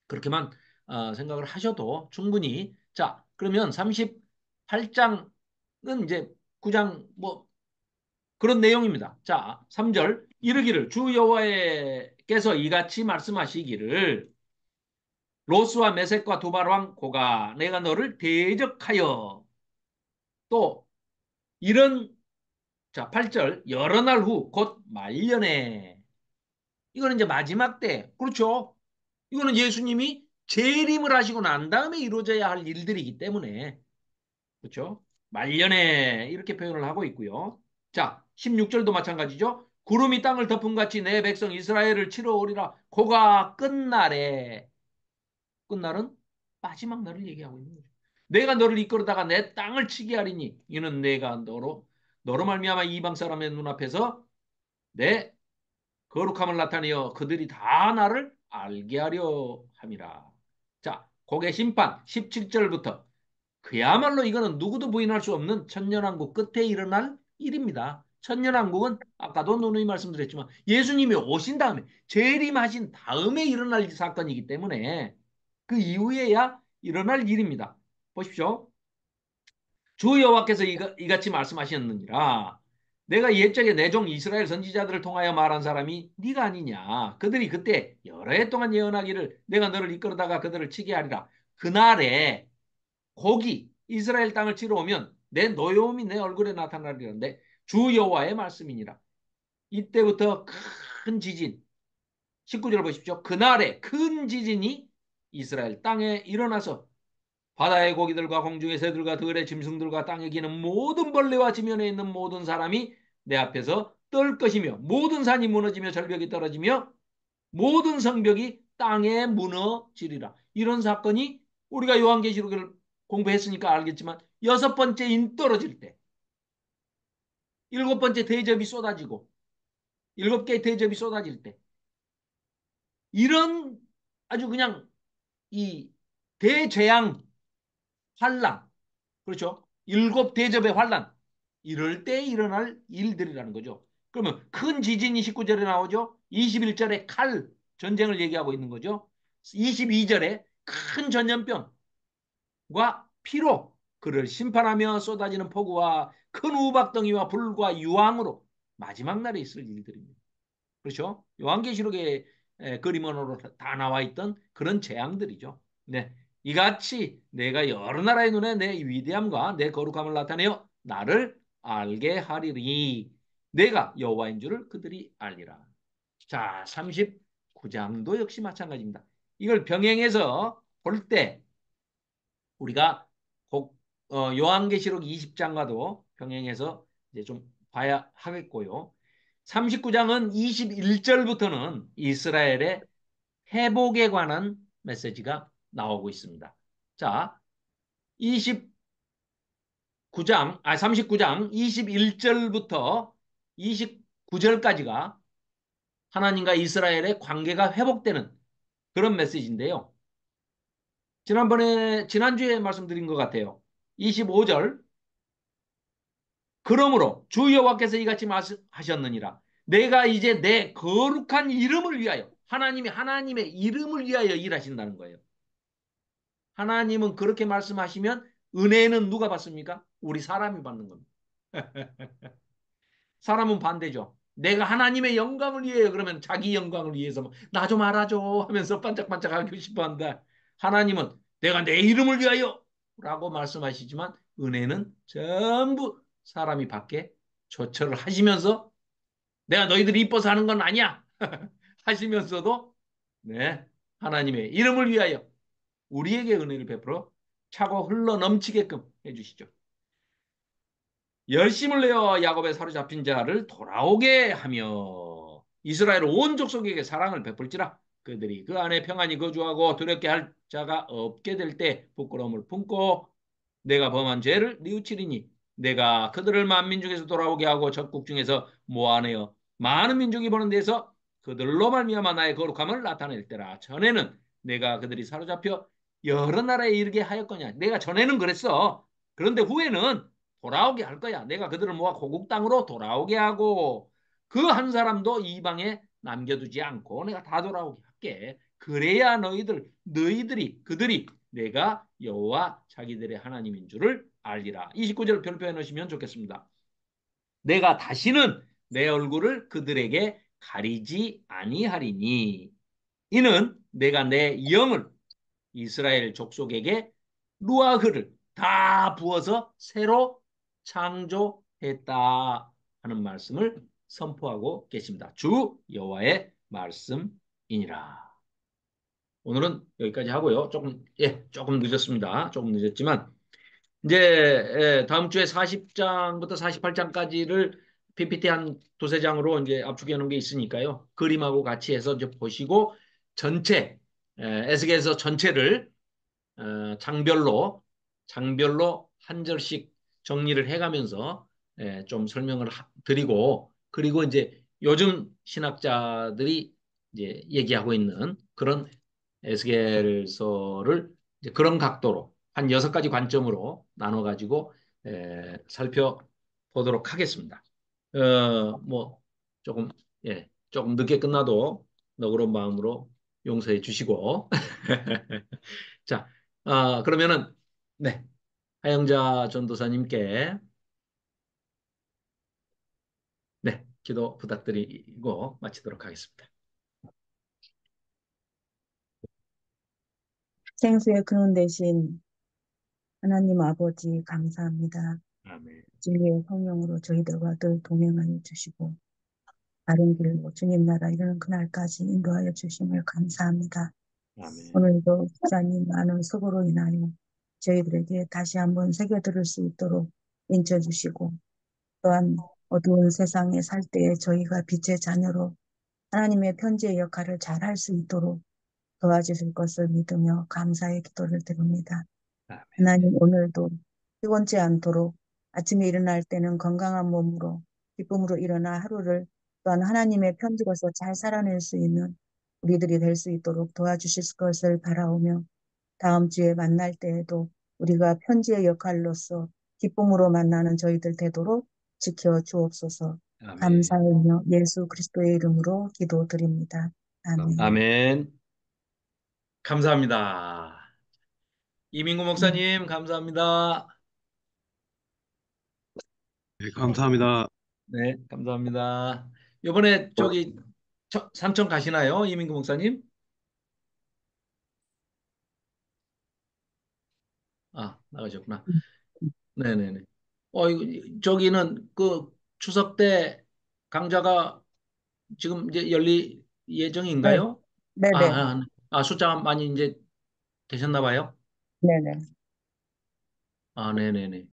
그렇게만 생각을 하셔도 충분히 자 그러면 38장은 이제 9장 뭐 그런 내용입니다. 자 3절 이르기를 주 여호와께서 이같이 말씀하시기를 로스와 메섹과 두발왕 고가 내가 너를 대적하여 또 이런 자 8절 여러 날 후 곧 말년에 이거는 이제 마지막 때 그렇죠. 이거는 예수님이 재림을 하시고 난 다음에 이루어져야 할 일들이기 때문에 그렇죠? 말년에 이렇게 표현을 하고 있고요. 자, 16절도 마찬가지죠. 구름이 땅을 덮은 같이 내 백성 이스라엘을 치러 오리라. 고가 끝날에 끝날은 마지막 날을 얘기하고 있는 거죠. 내가 너를 이끌어다가 내 땅을 치게 하리니 이는 내가 너로 말미암아 이방 사람의 눈앞에서 내 거룩함을 나타내어 그들이 다 나를 알게 하려 함이라. 자, 곡의 심판 17절부터 그야말로 이거는 누구도 부인할 수 없는 천년왕국 끝에 일어날 일입니다. 천년왕국은 아까도 누누이 말씀드렸지만 예수님이 오신 다음에 재림하신 다음에 일어날 사건이기 때문에 그 이후에야 일어날 일입니다. 보십시오. 주 여호와께서 이같이 말씀하셨느니라. 내가 옛적에 내 종 이스라엘 선지자들을 통하여 말한 사람이 네가 아니냐. 그들이 그때 여러 해 동안 예언하기를 내가 너를 이끌어다가 그들을 치게 하리라. 그날에 거기 이스라엘 땅을 치러 오면 내 노여움이 내 얼굴에 나타나리는데 주 여호와의 말씀이니라. 이때부터 큰 지진 19절 보십시오. 그날에 큰 지진이 이스라엘 땅에 일어나서 바다의 고기들과 공중의 새들과 들의 짐승들과 땅에 기는 모든 벌레와 지면에 있는 모든 사람이 내 앞에서 떨 것이며 모든 산이 무너지며 절벽이 떨어지며 모든 성벽이 땅에 무너지리라. 이런 사건이 우리가 요한계시록을 공부했으니까 알겠지만 여섯 번째 인 떨어질 때, 일곱 번째 대접이 쏟아지고 일곱 개의 대접이 쏟아질 때 이런 아주 그냥 이 대재앙 환란 그렇죠? 일곱 대접의 환란 이럴 때 일어날 일들이라는 거죠. 그러면 큰 지진이 19절에 나오죠. 21절에 칼 전쟁을 얘기하고 있는 거죠. 22절에 큰 전염병과 피로 그를 심판하며 쏟아지는 폭우와 큰 우박덩이와 불과 유황으로 마지막 날에 있을 일들입니다. 그렇죠? 요한계시록의 그림으로 다 나와 있던 그런 재앙들이죠. 네. 이같이 내가 여러 나라의 눈에 내 위대함과 내 거룩함을 나타내어 나를 알게 하리니 내가 여호와인 줄을 그들이 알리라. 자, 39장도 역시 마찬가지입니다. 이걸 병행해서 볼 때 우리가 요한계시록 20장과도 병행해서 이제 좀 봐야 하겠고요. 39장은 21절부터는 이스라엘의 회복에 관한 메시지가 나오고 있습니다. 자, 39장 21절부터 29절까지가 하나님과 이스라엘의 관계가 회복되는 그런 메시지인데요. 지난주에 말씀드린 것 같아요. 25절 그러므로 주 여호와께서 이같이 말씀하셨느니라. 내가 이제 내 거룩한 이름을 위하여 하나님의 이름을 위하여 일하신다는 거예요. 하나님은 그렇게 말씀하시면 은혜는 누가 받습니까? 우리 사람이 받는 겁니다. 사람은 반대죠. 내가 하나님의 영광을 위해요. 그러면 자기 영광을 위해서 나 좀 알아줘 하면서 반짝반짝하고 싶어 한다. 하나님은 내가 내 이름을 위하여 라고 말씀하시지만 은혜는 전부 사람이 받게 조처를 하시면서 내가 너희들이 이뻐서 하는 건 아니야 하시면서도 네 하나님의 이름을 위하여 우리에게 은혜를 베풀어 차고 흘러 넘치게끔 해주시죠. 열심을 내어 야곱의 사로잡힌 자를 돌아오게 하며 이스라엘 온 족속에게 사랑을 베풀지라 그들이 그 안에 평안히 거주하고 두렵게 할 자가 없게 될 때 부끄러움을 품고 내가 범한 죄를 뉘우치리니 내가 그들을 만민 중에서 돌아오게 하고 적국 중에서 모아내어 많은 민족이 보는 데서 그들로 말미암아 나의 거룩함을 나타낼 때라. 전에는 내가 그들이 사로잡혀 여러 나라에 이르게 하였거냐. 내가 전에는 그랬어. 그런데 후에는 돌아오게 할 거야. 내가 그들을 모아 고국 땅으로 돌아오게 하고 그 한 사람도 이방에 남겨두지 않고 내가 다 돌아오게 할게. 그래야 너희들이 그들이 내가 여호와 자기들의 하나님인 줄을 알리라. 29절 별표해 놓으시면 좋겠습니다. 내가 다시는 내 얼굴을 그들에게 가리지 아니하리니 이는 내가 내 영을 이스라엘 족속에게 루아흐를 다 부어서 새로 창조했다 하는 말씀을 선포하고 계십니다. 주 여호와의 말씀이니라. 오늘은 여기까지 하고요. 조금 늦었습니다. 조금 늦었지만, 이제, 다음 주에 40장부터 48장까지를 PPT 한 두세 장으로 이제 압축해 놓은 게 있으니까요. 그림하고 같이 해서 이제 보시고, 전체, 에스겔서 전체를 장별로 한 절씩 정리를 해가면서 좀 설명을 드리고 그리고 이제 요즘 신학자들이 이제 얘기하고 있는 그런 에스겔서를 이제 그런 각도로 한 6가지 관점으로 나눠가지고 살펴보도록 하겠습니다. 뭐 조금 조금 늦게 끝나도 너그러운 마음으로 용서해 주시고 자, 그러면은, 네, 하영자 전도사님께, 네, 기도 부탁드리고 마치도록 하겠습니다. 생수의 근원 되신 하나님 아버지 감사합니다. 아멘, 진리의 성령으로 저희들과 늘 동행하여 주시고 바른 길로 주님 나라 이르는 그날까지 인도하여 주심을 감사합니다. 아멘, 오늘도 기자님 많은 수고로 인하여 저희들에게 다시 한번 새겨들을 수 있도록 인쳐주시고 또한 어두운 세상에 살 때에 저희가 빛의 자녀로 하나님의 편지의 역할을 잘 할 수 있도록 도와주실 것을 믿으며 감사의 기도를 드립니다. 아멘, 하나님 오늘도 피곤치 않도록 아침에 일어날 때는 건강한 몸으로 기쁨으로 일어나 하루를 또한 하나님의 편지로서 잘 살아낼 수 있는 우리들이 될 수 있도록 도와주실 것을 바라오며 다음 주에 만날 때에도 우리가 편지의 역할로서 기쁨으로 만나는 저희들 되도록 지켜 주옵소서. 아멘, 감사하며 예수 그리스도의 이름으로 기도드립니다. 아멘. 아멘. 감사합니다. 이민구 음. 목사님, 감사합니다. 네, 감사합니다. 네, 감사합니다. 이번에 삼청 가시나요, 이민구 목사님? 나가셨구나. 네네네. 저기는 그 추석 때 강좌가 지금 이제 열릴 네, 예정인가요? 아, 네네, 아, 숫자 많이 이제 되셨나 봐요? 네네. 네네네.